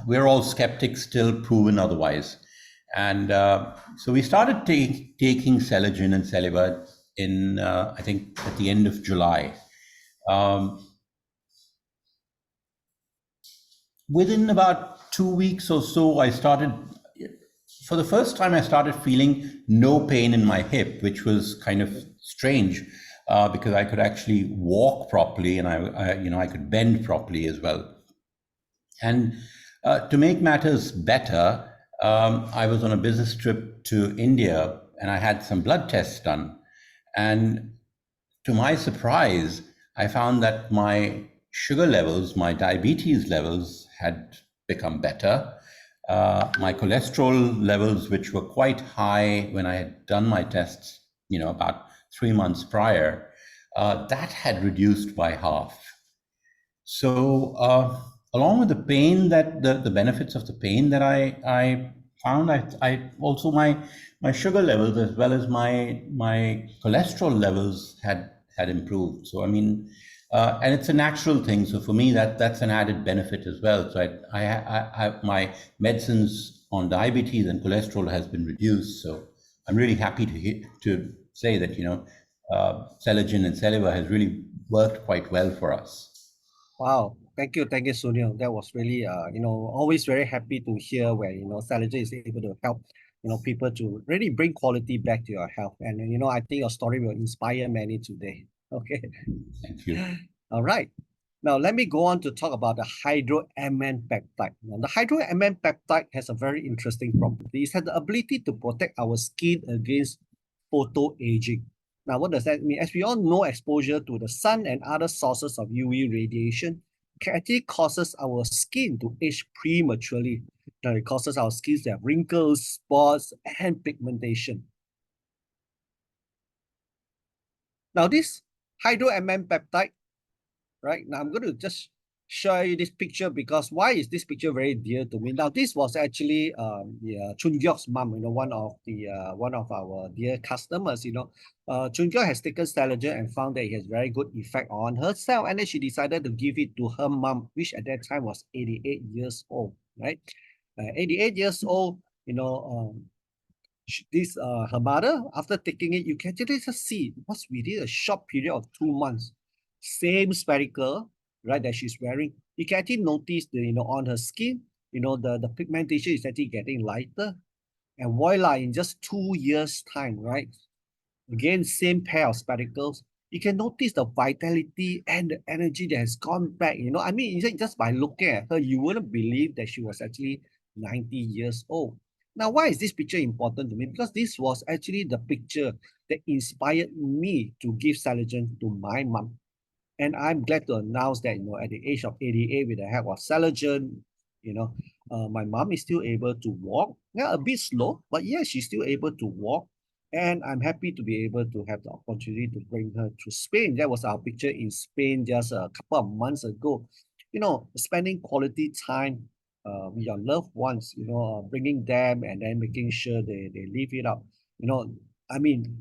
we're all skeptics, still proven otherwise, and so we started taking Celergen and Celiva in I think at the end of July. Within about 2 weeks or so, for the first time, I started feeling no pain in my hip, which was kind of strange because I could actually walk properly, and I could bend properly as well. And to make matters better, I was on a business trip to India, and I had some blood tests done. And to my surprise, I found that my sugar levels, my diabetes levels had become better. My cholesterol levels, which were quite high when I had done my tests, about 3 months prior, that had reduced by half. So along with the pain, that the benefits of the pain that I found, I also my sugar levels as well as my cholesterol levels had improved. So I mean, and it's a natural thing. So for me, that's an added benefit as well. So I my medicines on diabetes and cholesterol has been reduced. So I'm really happy to say that Celergen and Celiva has really worked quite well for us. Wow, thank you, Sunil. That was really, always very happy to hear where Celergen is able to help, people to really bring quality back to your health. And I think your story will inspire many today. Okay. Thank you. All right. Now let me go on to talk about the hydro-MN peptide. Now, the hydro-MN peptide has a very interesting property. It has the ability to protect our skin against photoaging. Now, what does that mean? As we all know, exposure to the sun and other sources of UV radiation can actually causes our skin to age prematurely. Now, it causes our skin to have wrinkles, spots, and pigmentation. Now, this hydro-MN peptide, right? Now, I'm going to just show you this picture because why is this picture very dear to me? Now, this was actually Chun Gyok's mom, one of our dear customers, Chun Gyok has taken Celergen and found that it has very good effect on herself, and then she decided to give it to her mom, which at that time was 88 years old, right? 88 years old, this her mother, after taking it, you can just see what's within a short period of 2 months. Same spectacle, right, that she's wearing. You can actually notice the on her skin, the pigmentation is actually getting lighter. And voila, in just 2 years' time, right? Again, same pair of spectacles. You can notice the vitality and the energy that has gone back. I mean, just by looking at her, you wouldn't believe that she was actually 90 years old. Now, why is this picture important to me? Because this was actually the picture that inspired me to give Celergen to my mom. And I'm glad to announce that, at the age of 88, with the help of Celergen, my mom is still able to walk. Yeah, a bit slow, but yeah, she's still able to walk. And I'm happy to be able to have the opportunity to bring her to Spain. That was our picture in Spain just a couple of months ago. Spending quality time with your loved ones, bringing them and then making sure they live it up. I mean,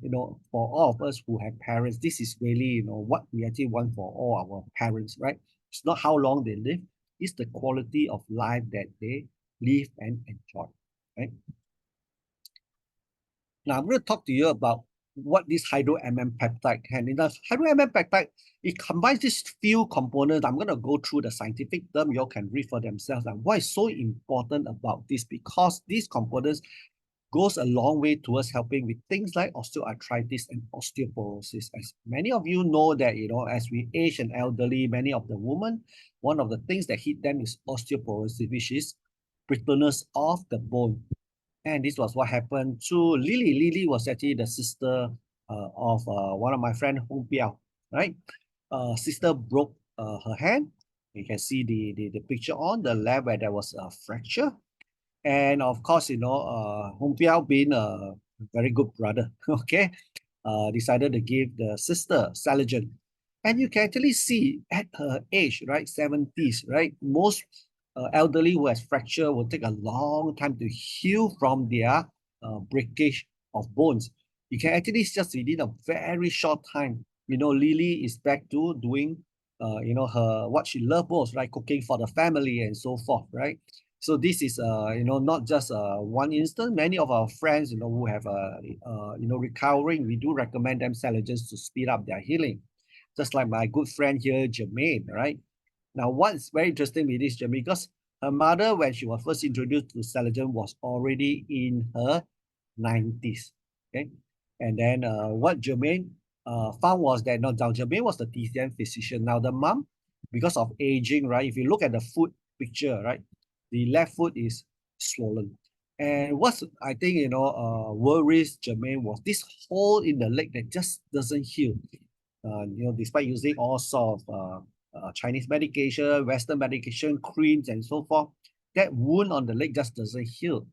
for all of us who have parents, this is really, what we actually want for all our parents, right? It's not how long they live, it's the quality of life that they live and enjoy, right? Now, I'm going to talk to you about what this hydro-MM peptide can. Hydro-MM peptide, it combines these few components. I'm going to go through the scientific term. You all can read for themselves. And why is so important about this? Because these components goes a long way towards helping with things like osteoarthritis and osteoporosis. As many of you know that, as we age and elderly, many of the women, one of the things that hit them is osteoporosis, which is brittleness of the bone. And this was what happened to Lily. Lily was actually the sister of one of my friend, Hong Piao, right? Sister broke her hand. You can see the picture on the left where there was a fracture. And of course, Hong Piao being a very good brother, okay, decided to give the sister Celergen. And you can actually see at her age, right, 70s, right, most elderly who has fracture will take a long time to heal from their breakage of bones. You can actually just within a very short time, Lily is back to doing, her what she loved most, right, cooking for the family and so forth, right? So this is, not just one instance. Many of our friends, who have, recovering, we do recommend them Celergens to speed up their healing. Just like my good friend here, Jermaine, right? Now, what's very interesting with this, Jermaine, because her mother, when she was first introduced to Celergen, was already in her 90s, okay? And then what Jermaine found was that, now Jermaine was the TCM physician. Now, the mom, because of aging, right? If you look at the foot picture, right? The left foot is swollen. And what's, I think, worries Jermaine was this hole in the leg that just doesn't heal. Despite using all sort of Chinese medication, Western medication, creams, and so forth, that wound on the leg just doesn't heal.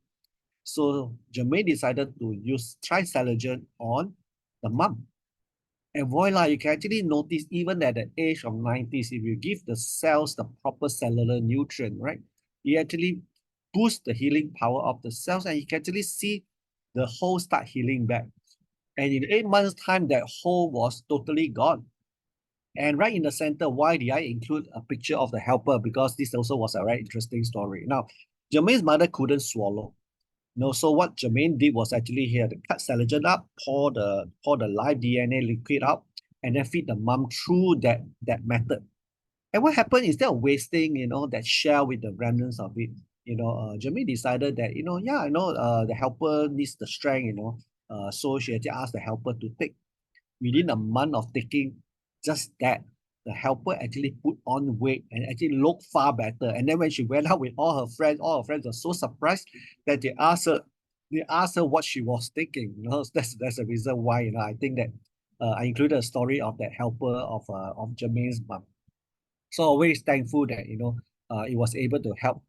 So Jermaine decided to try Celergen on the mom. And voila, you can actually notice even at the age of 90s, if you give the cells the proper cellular nutrient, right? You actually boost the healing power of the cells and you can actually see the hole start healing back. And in 8 months' time, that hole was totally gone. And right in the center, why did I include a picture of the helper? Because this also was a very interesting story. Now, Jermaine's mother couldn't swallow. So what Jermaine did was actually he had to cut Celergen up, pour the live DNA liquid out, and then feed the mom through that method. And what happened, instead of wasting, that shell with the remnants of it, Jermaine decided that, the helper needs the strength, so she actually asked the helper to take. Within a month of taking just that, the helper actually put on weight and actually looked far better. And then when she went out with all her friends were so surprised that they asked her what she was thinking. That's the reason why, I think that I included a story of that helper of Jermaine's mom. So always thankful that, it was able to help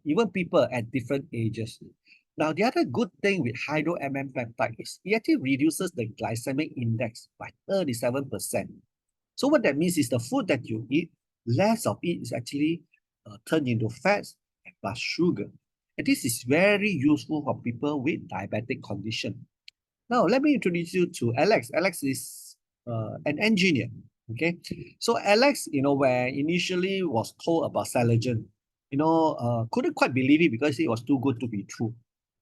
even people at different ages. Now, the other good thing with hydro-MM peptide is it actually reduces the glycemic index by 37%. So what that means is the food that you eat, less of it is actually turned into fats and plus sugar. And this is very useful for people with diabetic condition. Now, let me introduce you to Alex. Alex is an engineer. Okay, so Alex, where initially was told about Celergen, couldn't quite believe it because it was too good to be true.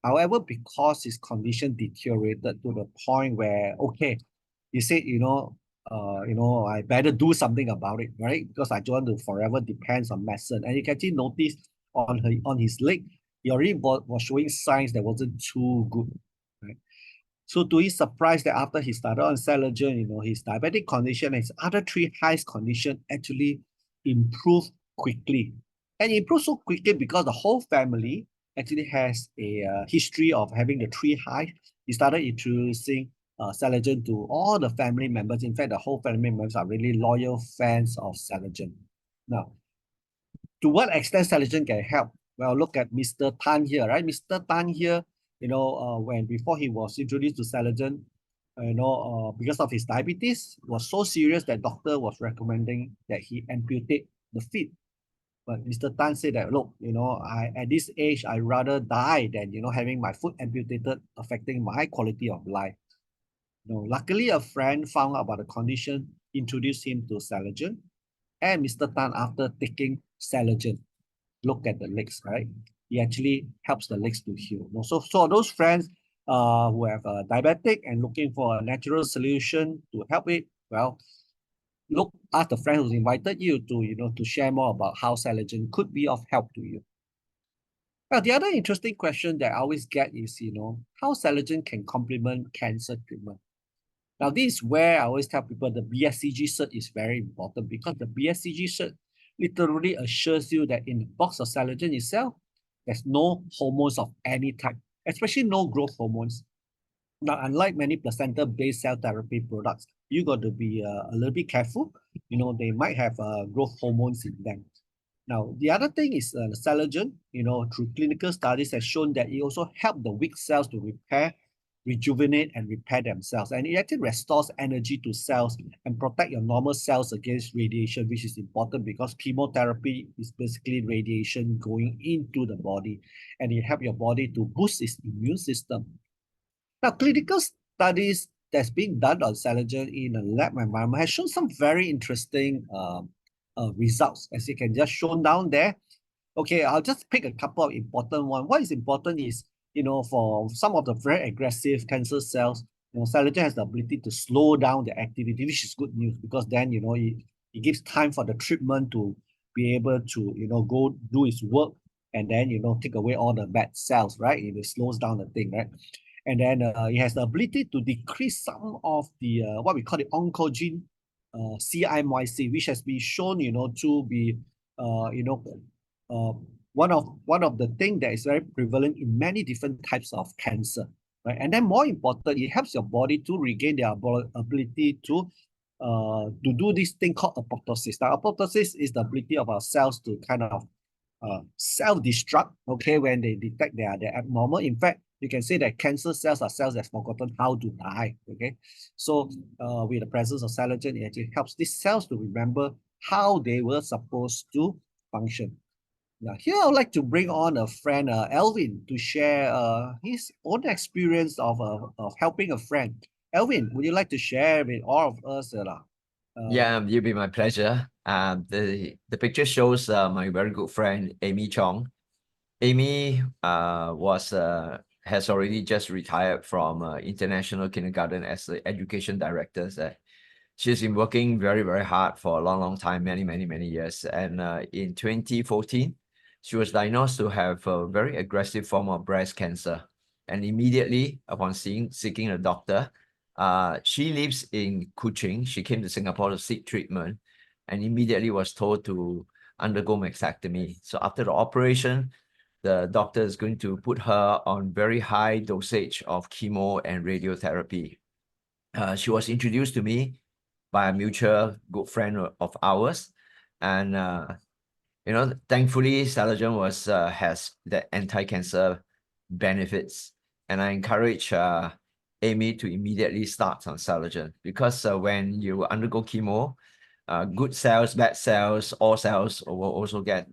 However, because his condition deteriorated to the point where, okay, he said, I better do something about it, right? Because I don't want to forever depend on medicine. And you can actually notice on his leg, he already was showing signs that wasn't too good, right? So to his surprise, that after he started on Celergen, his diabetic condition and his other three highs condition actually improved quickly. And improved so quickly because the whole family actually has a history of having the three highs. He started introducing Celergen to all the family members. In fact, the whole family members are really loyal fans of Celergen. Now, to what extent Celergen can help? Well, look at Mr. Tan here, right? Mr. Tan here, when before he was introduced to Celergen, because of his diabetes, was so serious that doctor was recommending that he amputate the feet. But Mr. Tan said that, look, at this age, I rather die than, having my foot amputated, affecting my quality of life. Luckily, a friend found out about the condition, introduced him to Celergen, and Mr. Tan, after taking Celergen, look at the legs, right? It actually helps the legs to heal. So those friends who have a diabetic and looking for a natural solution to help it, well, ask the friend who's invited you to share more about how Celergen could be of help to you. Well, the other interesting question that I always get is, how Celergen can complement cancer treatment. Now, this is where I always tell people the BSCG cert is very important, because the BSCG cert literally assures you that in the box of Celergen itself, there's no hormones of any type, especially no growth hormones. Now, unlike many placenta-based cell therapy products, you got to be a little bit careful. They might have growth hormones in them. Now, the other thing is Celergen, through clinical studies, has shown that it also helps the weak cells to rejuvenate and repair themselves. And it actually restores energy to cells and protect your normal cells against radiation, which is important because chemotherapy is basically radiation going into the body, and it helps your body to boost its immune system. Now, clinical studies that's being done on Celergen in a lab environment has shown some very interesting results, as you can just show down there. Okay, I'll just pick a couple of important ones. What is important is, for some of the very aggressive cancer cells, Celergen has the ability to slow down the activity, which is good news, because then, it gives time for the treatment to be able to, go do its work, and then, take away all the bad cells, right? It slows down the thing, right? And then it has the ability to decrease some of the, what we call the oncogene, CIMYC, which has been shown, to be, one of the things that is very prevalent in many different types of cancer, right? And then more important, it helps your body to regain their ability to do this thing called apoptosis. Now, apoptosis is the ability of our cells to kind of self-destruct, okay, when they detect they're abnormal. In fact, you can say that cancer cells are cells that's forgotten how to die, okay? So with the presence of Celergen, it actually helps these cells to remember how they were supposed to function. Now, here I would like to bring on a friend, Elvin, to share his own experience of helping a friend. Elvin, would you like to share with all of us? Yeah, it'll be my pleasure. The picture shows my very good friend Amy Chong. Amy has already just retired from International Kindergarten as the education director. She's been working very, very hard for a long time, many years. And in 2014, she was diagnosed to have a very aggressive form of breast cancer. And immediately upon seeking a doctor, she lives in Kuching. She came to Singapore to seek treatment and immediately was told to undergo mastectomy. So after the operation, the doctor is going to put her on very high dosage of chemo and radiotherapy. She was introduced to me by a mutual good friend of ours. And, thankfully, Celergen has the anti-cancer benefits. And I encourage Amy to immediately start on Celergen, because when you undergo chemo, good cells, bad cells, all cells will also get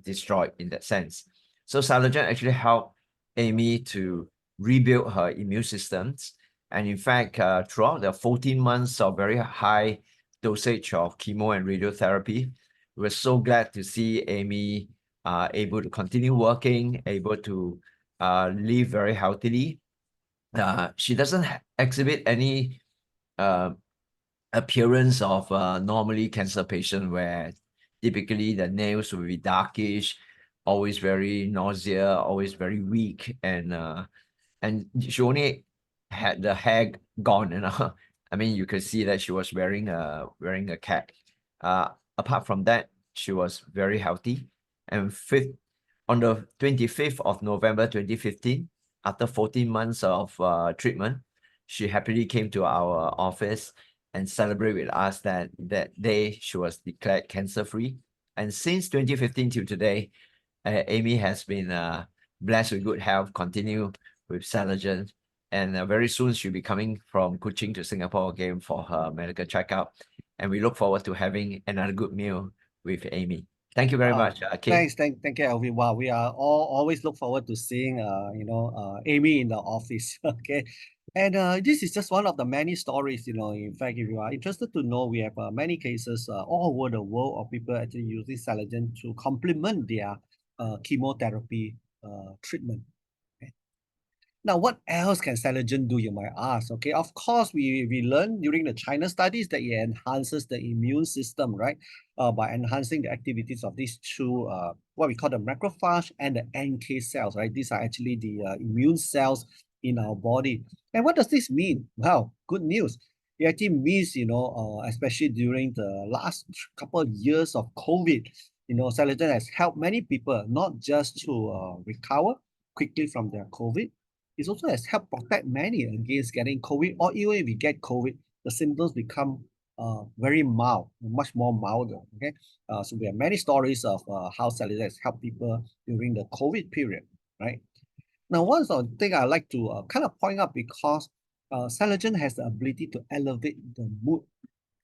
destroyed in that sense. So Celergen actually helped Amy to rebuild her immune systems. And in fact, throughout the 14 months of very high dosage of chemo and radiotherapy, we're so glad to see Amy able to continue working, able to live very healthily. She doesn't exhibit any appearance of normally cancer patient, where typically the nails will be darkish, always very nausea, always very weak, and she only had the hair gone, I mean, you could see that she was wearing a cap. Apart from that, she was very healthy. And on the 25th of November 2015, after 14 months of treatment, she happily came to our office and celebrate with us that day she was declared cancer-free. And since 2015 till today, Amy has been blessed with good health, continue with Celergen, and very soon she'll be coming from Kuching to Singapore again for her medical checkup. And we look forward to having another good meal with Amy. Thank you very much, Kim. Thank you, Alvin. Wow, we are always look forward to seeing Amy in the office. Okay, and this is just one of the many stories. In fact, if you are interested to know, we have many cases all over the world of people actually using Celergen to complement their chemotherapy treatment. Now, what else can Celergen do, you might ask? Okay, of course, we learned during the China studies that it enhances the immune system, right? By enhancing the activities of these two, what we call the macrophage and the NK cells, right? These are actually the immune cells in our body. And what does this mean? Well, good news. It actually means, especially during the last couple of years of COVID, Celergen has helped many people not just to recover quickly from their COVID. It also has helped protect many against getting COVID, or even if we get COVID, the symptoms become very mild, much more milder. Okay, so we have many stories of how Celergen has helped people during the COVID period, right? Now, one thing I like to kind of point out, because Celergen has the ability to elevate the mood.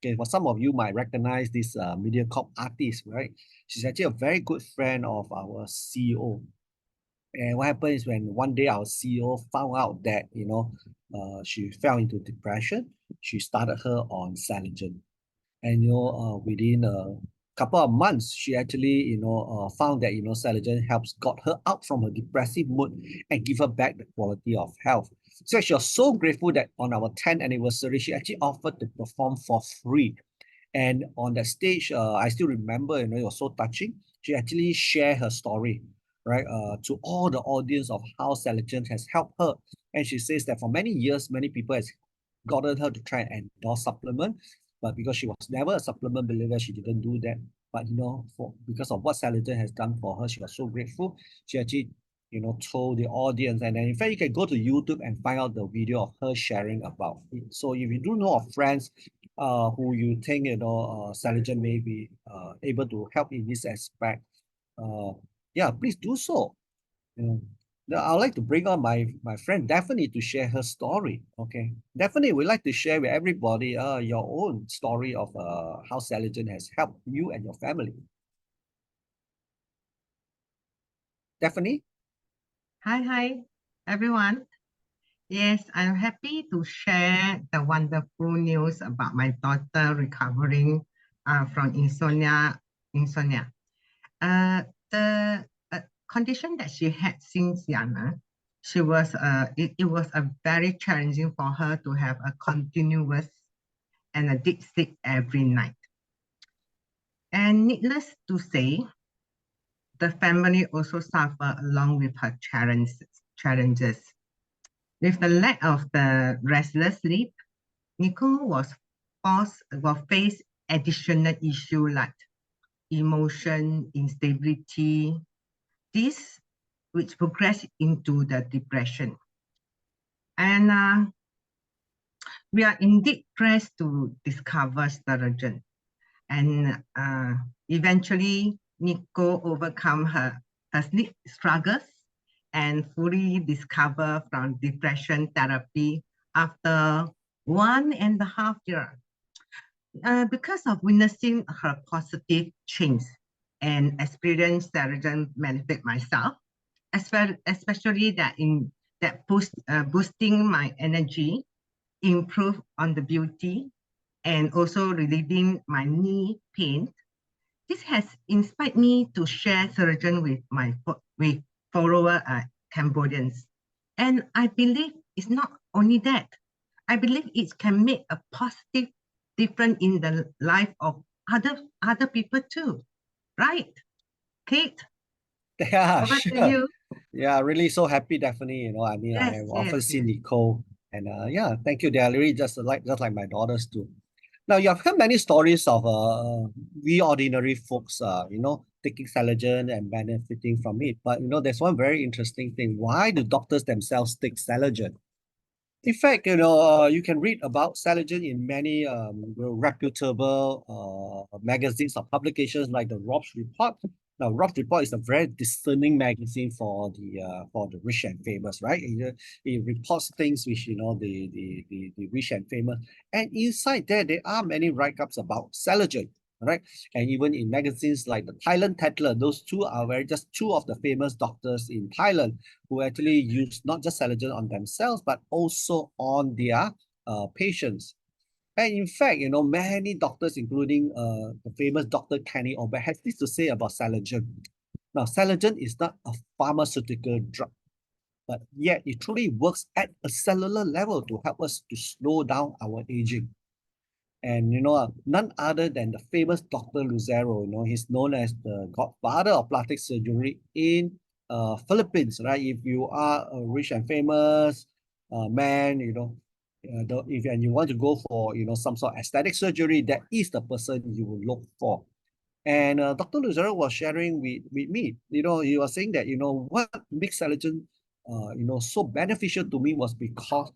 Okay, for some of you might recognize this MediaCorp artist, right? She's actually a very good friend of our CEO. And what happened is, when one day our CEO found out that, she fell into depression, she started her on Celergen. And, within a couple of months, she actually, found that, Celergen helps got her out from her depressive mood and give her back the quality of health. So she was so grateful that on our 10th anniversary, she actually offered to perform for free. And on that stage, I still remember, it was so touching. She actually shared her story, right, to all the audience of how Celergen has helped her. And she says that for many years, many people has gotten her to try and endorse supplement, but because she was never a supplement believer, she didn't do that. But because of what Celergen has done for her, she was so grateful. She actually, told the audience, and then in fact, you can go to YouTube and find out the video of her sharing about it. So if you do know of friends who you think, Celergen may be able to help in this aspect, yeah, please do so. Now I'd like to bring on my friend Daphne to share her story. Okay, Daphne, we'd like to share with everybody your own story of how Celergen has helped you and your family. Daphne? Hi, everyone. Yes, I'm happy to share the wonderful news about my daughter recovering from insomnia. The condition that she had since young, it was a very challenging for her to have a continuous and a deep sleep every night. And needless to say, the family also suffered along with her challenges. With the lack of the restless sleep, Nicole will face additional issues like emotion instability, this which progress into the depression. And we are indeed blessed to discover Celergen. And eventually, Nicole overcome her sleep struggles and fully discover from depression therapy after 1.5 years. Because of witnessing her positive change and experience Celergen benefit myself, especially boosting my energy, improve on the beauty, and also relieving my knee pain. This has inspired me to share Celergen with my follower Cambodians. And I believe it's not only that. I believe it can make a positive difference in the life of other people too, right, Kate? Yeah, Over to sure. you. Yeah, really so happy, Daphne. I mean, I Yes, have yes, often yes. seen Nicole, and yeah, thank you. They are really just like my daughters too. Now, you have heard many stories of we ordinary folks, taking Celergen and benefiting from it. But there's one very interesting thing. Why do doctors themselves take Celergen? In fact, you can read about Celergen in many reputable magazines or publications like the Rob's Report. Now, Rob's Report is a very discerning magazine for the rich and famous, right? It reports things which the rich and famous, and inside there are many write-ups about Celergen, right? And even in magazines like the Thailand Tatler, those two are just two of the famous doctors in Thailand who actually use not just Celergen on themselves, but also on their patients. And in fact, many doctors, including the famous Dr. Kenny Ober, has this to say about Celergen. Now, Celergen is not a pharmaceutical drug, but yet it truly works at a cellular level to help us to slow down our aging. And none other than the famous Dr. Lucero, he's known as the godfather of plastic surgery in Philippines, right? If you are a rich and famous man, and you want to go for some sort of aesthetic surgery, that is the person you will look for. And Dr. Lucero was sharing with me, he was saying that, what makes Celergen, so beneficial to me was because,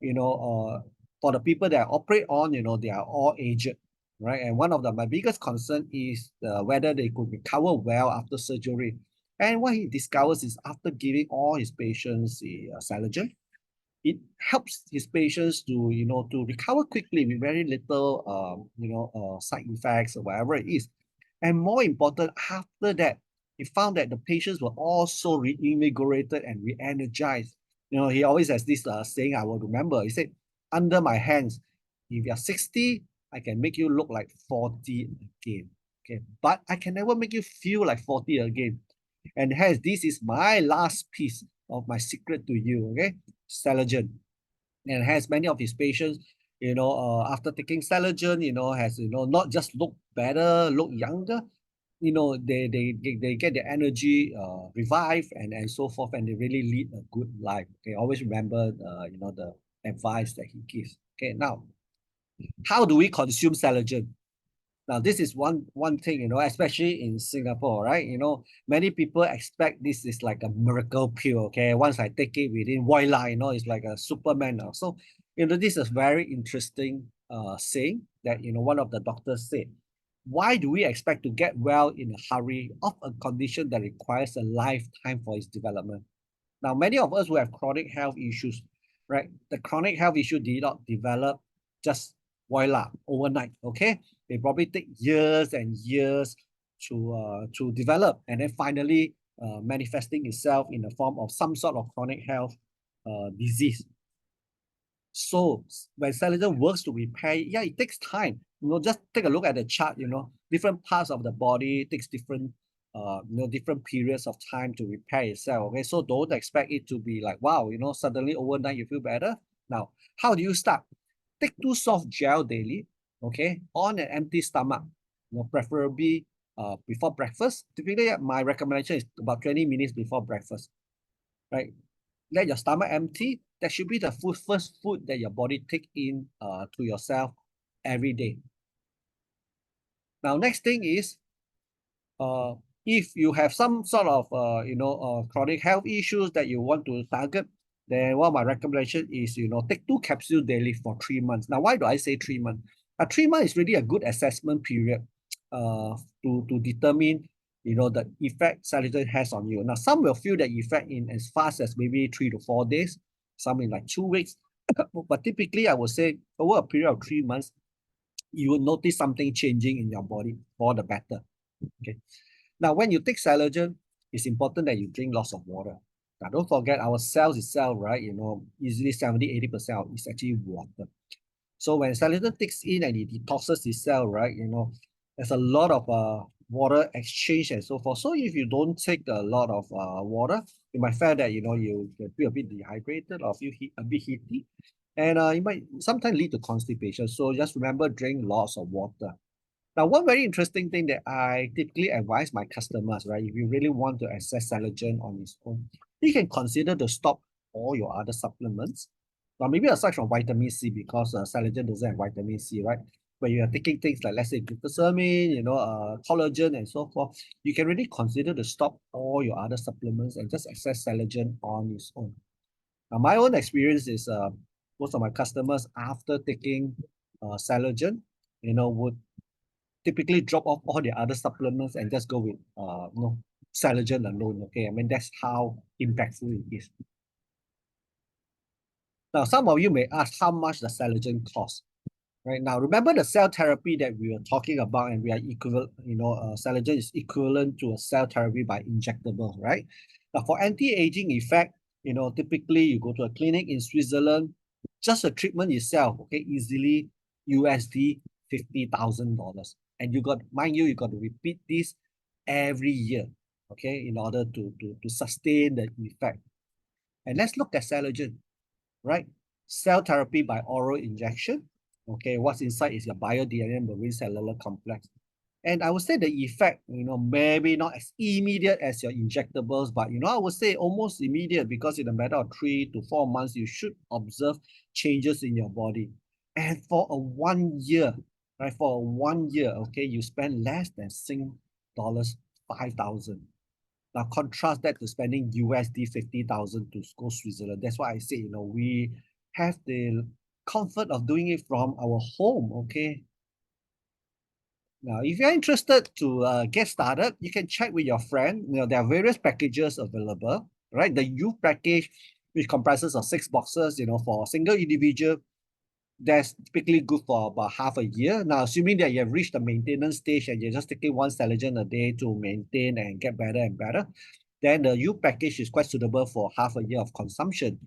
for the people that I operate on, they are all aged, right? And one of my biggest concern is whether they could recover well after surgery. And what he discovers is after giving all his patients the Celergen, it helps his patients to recover quickly with very little side effects or whatever it is. And more important, after that, he found that the patients were also reinvigorated and re-energized. He always has this saying I will remember. He said, under my hands, if you're 60, I can make you look like 40 again. Okay, but I can never make you feel like 40 again. And hence, this is my last piece of my secret to you, okay? Celergen. And hence many of his patients, after taking Celergen, has, not just look better, look younger, they get their energy revived and so forth, and they really lead a good life. Okay, always remember, the advice that he gives. Okay, now, how do we consume Celergen? Now, this is one thing, especially in Singapore, right? Many people expect this is like a miracle pill, okay? Once I take it within voila, it's like a Superman now. So, this is very interesting saying that, one of the doctors said, why do we expect to get well in a hurry of a condition that requires a lifetime for its development? Now, many of us who have chronic health issues, right? The chronic health issue did not develop just voila, overnight, okay? They probably take years and years to develop, and then finally manifesting itself in the form of some sort of chronic health disease. So when Celergen works to repair, yeah, it takes time. Just take a look at the chart. Different parts of the body takes different different periods of time to repair itself. Okay, so don't expect it to be like, wow, suddenly overnight you feel better. Now, how do you start? Take 2 soft gel daily, okay, on an empty stomach, preferably before breakfast. Typically, my recommendation is about 20 minutes before breakfast, right? Let your stomach empty. That should be the first food that your body take in to yourself every day. Now, next thing is, if you have some sort of chronic health issues that you want to target, then my recommendation is take 2 capsules daily for 3 months. Now, why do I say 3 months? 3 months is really a good assessment period to determine the effect Celergen has on you. Now, some will feel the effect in as fast as maybe 3 to 4 days, some in like 2 weeks. But typically, I would say over a period of 3 months, you will notice something changing in your body for the better. Okay. Now, when you take Celergen, it's important that you drink lots of water. Now, don't forget our cells itself, right? Easily 70-80% is actually water. So when Celergen takes in and it detoxes the cell, right? There's a lot of water exchange and so forth. So if you don't take a lot of water, you might find that you feel a bit dehydrated or feel a bit heaty, and it might sometimes lead to constipation. So just remember, drink lots of water. Now, one very interesting thing that I typically advise my customers, right? If you really want to access Celergen on its own, you can consider to stop all your other supplements. Now, maybe aside from vitamin C, because Celergen doesn't have vitamin C, right? When you are taking things like, let's say, glucosamine, collagen and so forth, you can really consider to stop all your other supplements and just access Celergen on its own. Now, my own experience is most of my customers, after taking Celergen, would typically drop off all the other supplements and just go with Celergen alone. Okay, I mean that's how impactful it is. Now, some of you may ask how much the Celergen cost. Right now, remember the cell therapy that we were talking about, and we are equivalent. Celergen is equivalent to a cell therapy by injectable, right? Now, for anti-aging effect, typically you go to a clinic in Switzerland, just the treatment itself, okay, easily USD $50,000, and you got to repeat this every year, okay, in order to sustain the effect. And let's look at Celergen, right? Cell therapy by oral injection. Okay, what's inside is your bio-DNA marine cellular complex. And I would say the effect, maybe not as immediate as your injectables, but, I would say almost immediate, because in a matter of 3 to 4 months, you should observe changes in your body. And for a 1 year, right, okay, you spend less than dollars 5,000. Now contrast that to spending USD 50,000 to go Switzerland. That's why I say, we have the comfort of doing it from our home, okay? Now, if you're interested to get started, you can check with your friend. There are various packages available, right? The youth package, which comprises of 6 boxes, for a single individual, that's typically good for about half a year. Now, assuming that you have reached the maintenance stage and you're just taking 1 Celergen a day to maintain and get better and better, then the youth package is quite suitable for half a year of consumption.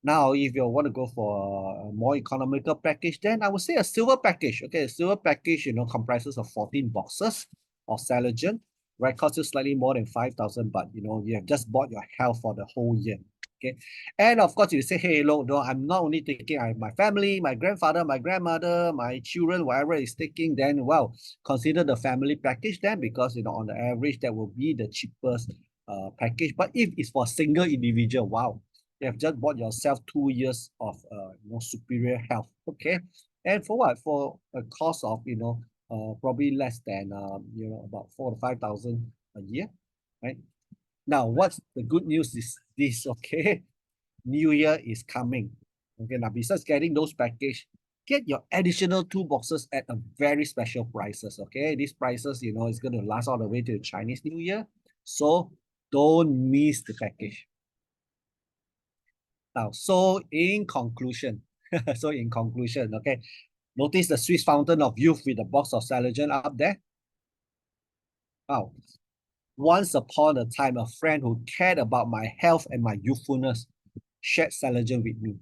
Now, if you want to go for a more economical package, then I would say a silver package. Okay, a silver package, comprises of 14 boxes of Celergen, right? Costs you slightly more than 5,000, but you have just bought your health for the whole year. Okay, and of course you say, hey, look, no, I'm not only taking my family, my grandfather, my grandmother, my children, whatever is taking, then well, consider the family package then, because on the average that will be the cheapest package. But if it's for a single individual, wow, you have just bought yourself 2 years of superior health. Okay, and for what? For a cost of probably less than about 4 to 5,000 a year, right? Now, what's the good news is this, okay? New Year is coming. Okay, now besides getting those package, get your additional 2 boxes at a very special prices, okay? These prices, is going to last all the way to the Chinese New Year. So don't miss the package. Now, so in conclusion, okay, notice the Swiss fountain of youth with the box of Celergen up there. Wow. Once upon a time, a friend who cared about my health and my youthfulness shared Celergen with me.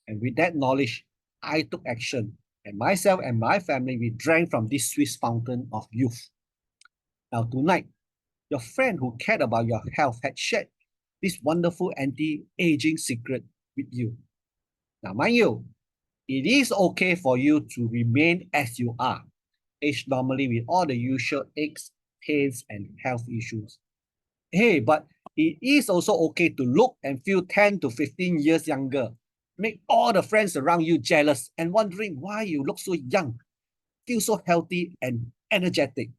And with that knowledge, I took action. And myself and my family, we drank from this Swiss fountain of youth. Now tonight, your friend who cared about your health had shared this wonderful anti-aging secret with you. Now mind you, it is okay for you to remain as you are, aged normally with all the usual aches, pains, and health issues. Hey, but it is also okay to look and feel 10 to 15 years younger. Make all the friends around you jealous and wondering why you look so young, feel so healthy and energetic.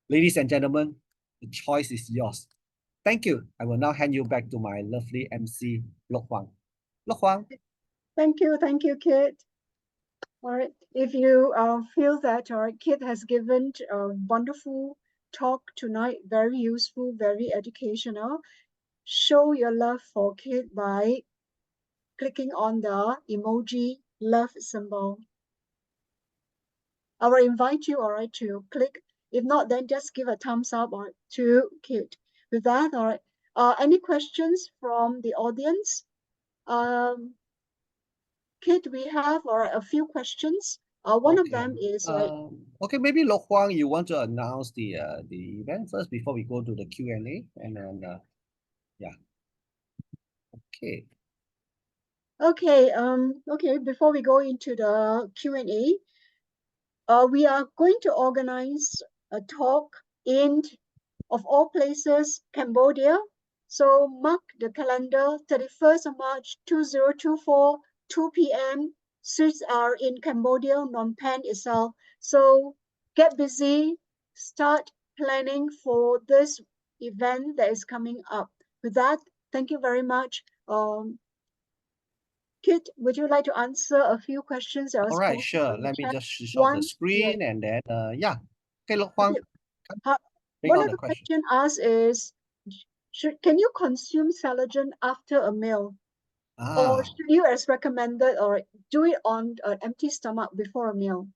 Ladies and gentlemen, the choice is yours. Thank you. I will now hand you back to my lovely MC, Lok Huang. Lok Huang. Thank you, Kit. All right, if you feel that our Kit has given a wonderful talk tonight, very useful, very educational, show your love for Kit by clicking on the emoji love symbol. I will invite you, all right, to click. If not, then just give a thumbs up to Kit. With that, all right, any questions from the audience? Kit, we have a few questions. One of them is okay, maybe Lok Huang, you want to announce the event first before we go to the Q&A, and then yeah. Okay. Okay. Okay. Before we go into the Q&A, we are going to organize a talk in, of all places, Cambodia. So mark the calendar, 31st of March 2024, 2 p.m. Suits are in Cambodia, Phnom Penh itself. So get busy, start planning for this event that is coming up. With that, thank you very much. Kit, would you like to answer a few questions that was All right, posted sure. in the Let me chat? just switch off the One, screen and then, yeah. Okay, Lok Huang, okay. bring One on of the the question. question asked is, can you consume Celergen after a meal? Or Ah, should you, as recommended, or do it on an empty stomach before a meal?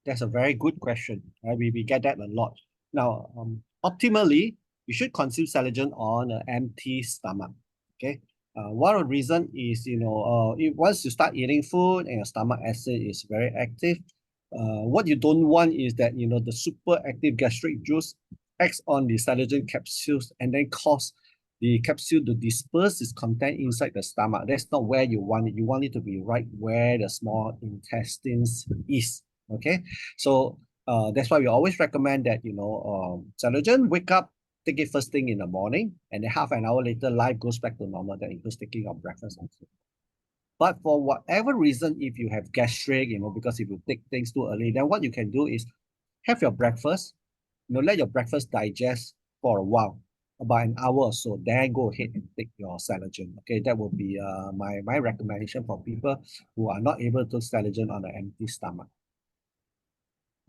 that's a very good question. Right? We get that a lot. Now, optimally, you should consume Celergen on an empty stomach. Okay. One of the reason is, once you start eating food and your stomach acid is very active, what you don't want is that, the super active gastric juice acts on the Celergen capsules and then cause the capsule to disperse its content inside the stomach. That's not where you want it. You want it to be right where the small intestines is. Okay. So that's why we always recommend that, Celergen, wake up, take it first thing in the morning, and then half an hour later, life goes back to normal. That includes taking your breakfast also. But for whatever reason, if you have gastric, because if you take things too early, then what you can do is have your breakfast, let your breakfast digest for a while, about an hour or so, then go ahead and take your Celergen. Okay, that will be my recommendation for people who are not able to Celergen on an empty stomach.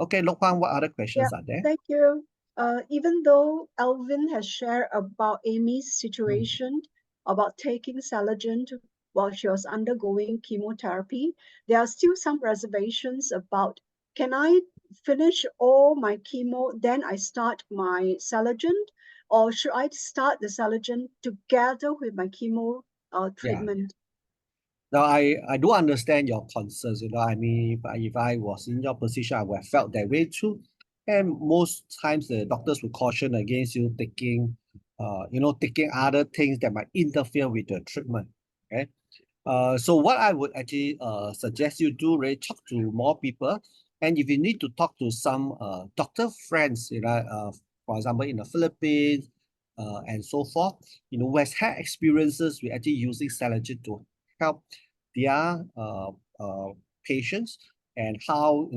Okay, Lok Huang, what other questions are there? Thank you. Even though Alvin has shared about Amy's situation about taking Celergen while she was undergoing chemotherapy, there are still some reservations about, can I finish all my chemo, then I start my Celergen, or should I start the Celergen together with my chemo treatment? Now, I do understand your concerns. I mean, if I was in your position, I would have felt that way too. And most times the doctors will caution against you taking, taking other things that might interfere with the treatment. Okay. So what I would actually suggest you do, right, talk to more people. And if you need to talk to some doctor friends, for example, in the Philippines, and so forth, who has had experiences with actually using Celergen to help their patients, and how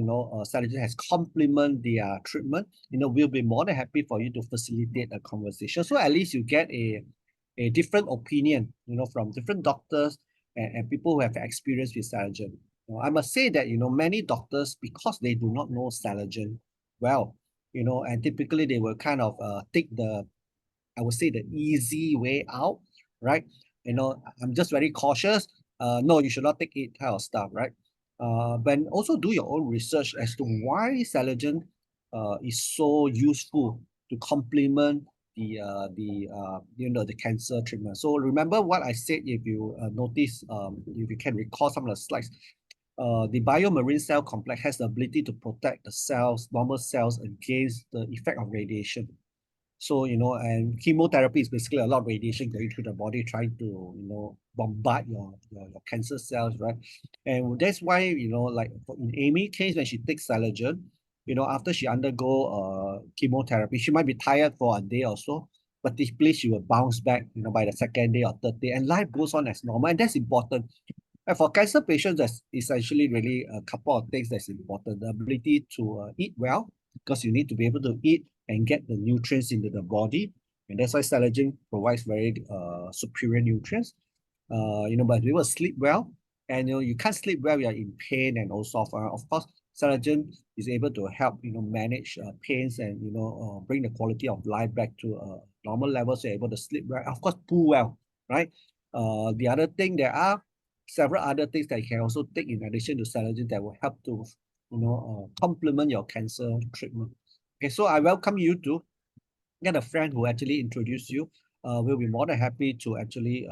Celergen has complement their treatment, we'll be more than happy for you to facilitate a conversation. So at least you get a different opinion, from different doctors and people who have experience with Celergen. I must say that many doctors, because they do not know Celergen well, and typically they will kind of take I would say the easy way out, right? I'm just very cautious. No, you should not take it kind of stuff, right? But also do your own research as to why Celergen is so useful to complement the cancer treatment. So remember what I said. If you notice, if you can recall some of the slides, the biomarine cell complex has the ability to protect the cells, normal cells, against the effect of radiation. So, and chemotherapy is basically a lot of radiation going through the body, trying to, bombard your cancer cells, right? And that's why, like in Amy's case, when she takes Celergen, after she undergo chemotherapy, she might be tired for a day or so, but typically she will bounce back, by the second day or third day, and life goes on as normal, and that's important. And for cancer patients, that's essentially really a couple of things that's important. The ability to eat well, because you need to be able to eat and get the nutrients into the body. And that's why Celergen provides very superior nutrients. But we will sleep well. And you can't sleep well, you are in pain, and also of course, Celergen is able to help manage pains, and bring the quality of life back to a normal level, so you're able to sleep well. Of course, poo well, right? The other thing, there are several other things that you can also take in addition to Celergen that will help to complement your cancer treatment. Okay, so I welcome you to get a friend who actually introduced you. We'll be more than happy to actually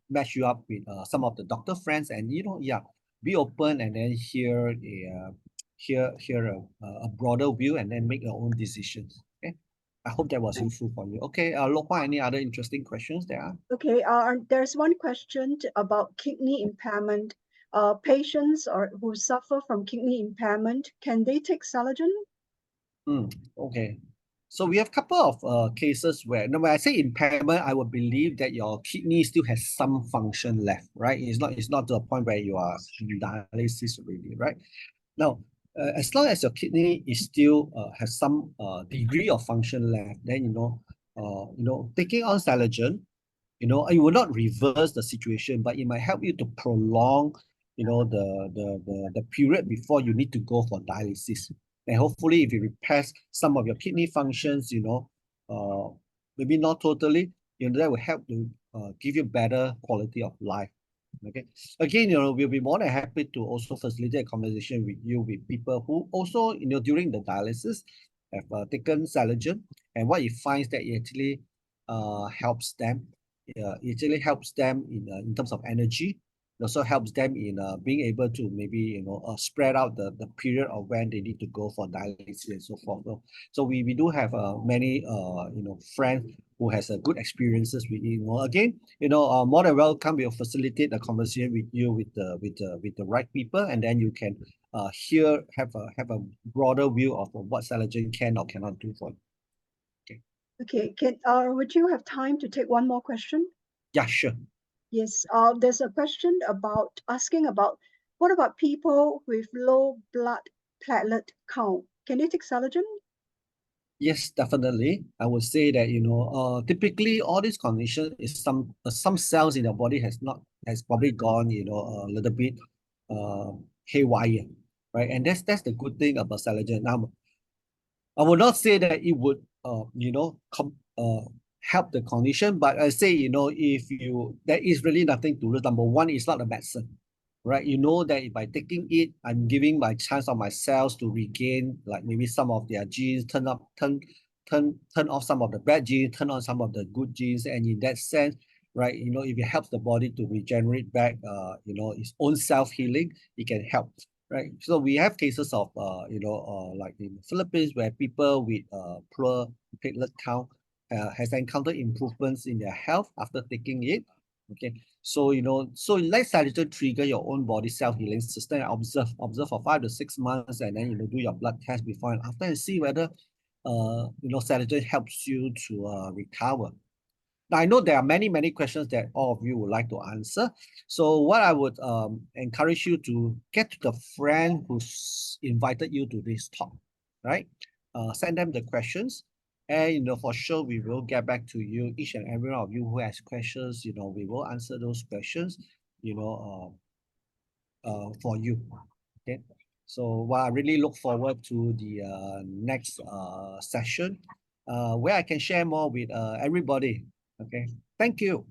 match you up with some of the doctor friends, and be open, and then hear a broader view, and then make your own decisions. Okay, I hope that was useful for you. Okay, Lok Huang, any other interesting questions there are? Okay, there's one question about kidney impairment. patients or who suffer from kidney impairment, can they take Celergen? Okay. So we have a couple of cases where, when I say impairment, I would believe that your kidney still has some function left, right? It's not to a point where you are in dialysis already, right? Now, as long as your kidney is still has some degree of function left, then taking on Celergen, it will not reverse the situation, but it might help you to prolong, the period before you need to go for dialysis. And hopefully, if it repairs some of your kidney functions, maybe not totally, that will help to give you better quality of life. Okay. Again, we'll be more than happy to also facilitate a conversation with you with people who also, during the dialysis have taken Celergen, and what it finds that it actually helps them. It actually helps them in terms of energy. It also helps them in being able to maybe spread out the period of when they need to go for dialysis and so forth. So we do have many friends who has a good experiences with it. Again, more than welcome. We'll facilitate the conversation with you with the right people, and then you can have a broader view of what Celergen can or cannot do for you. Okay, would you have time to take one more question? Yeah, sure. Yes, there's a question asking about what about people with low blood platelet count? Can they take Celergen? Yes, definitely. I would say that typically all these conditions is some cells in the body has probably gone a little bit haywire, right? And that's the good thing about Celergen. Now, I would not say that it would help the condition, but I say if there is really nothing to lose. Number one, it's not a medicine, right? You know that by taking it, I'm giving my chance of my cells to regain, like maybe some of their genes, turn off some of the bad genes, turn on some of the good genes, and in that sense, right, if it helps the body to regenerate back, its own self-healing, it can help. Right, so we have cases of like in the Philippines where people with poor platelet count has encountered improvements in their health after taking it. Okay, so let Celergen trigger your own body self-healing system and observe for 5 to 6 months, and then do your blood test before and after and see whether Celergen helps you to recover. Now, I know there are many questions that all of you would like to answer. So what I would encourage you to get to the friend who's invited you to this talk, right? Send them the questions, and for sure we will get back to you. Each and every one of you who has questions, we will answer those questions, for you. Okay. So I really look forward to the next session where I can share more with everybody. Okay. Thank you.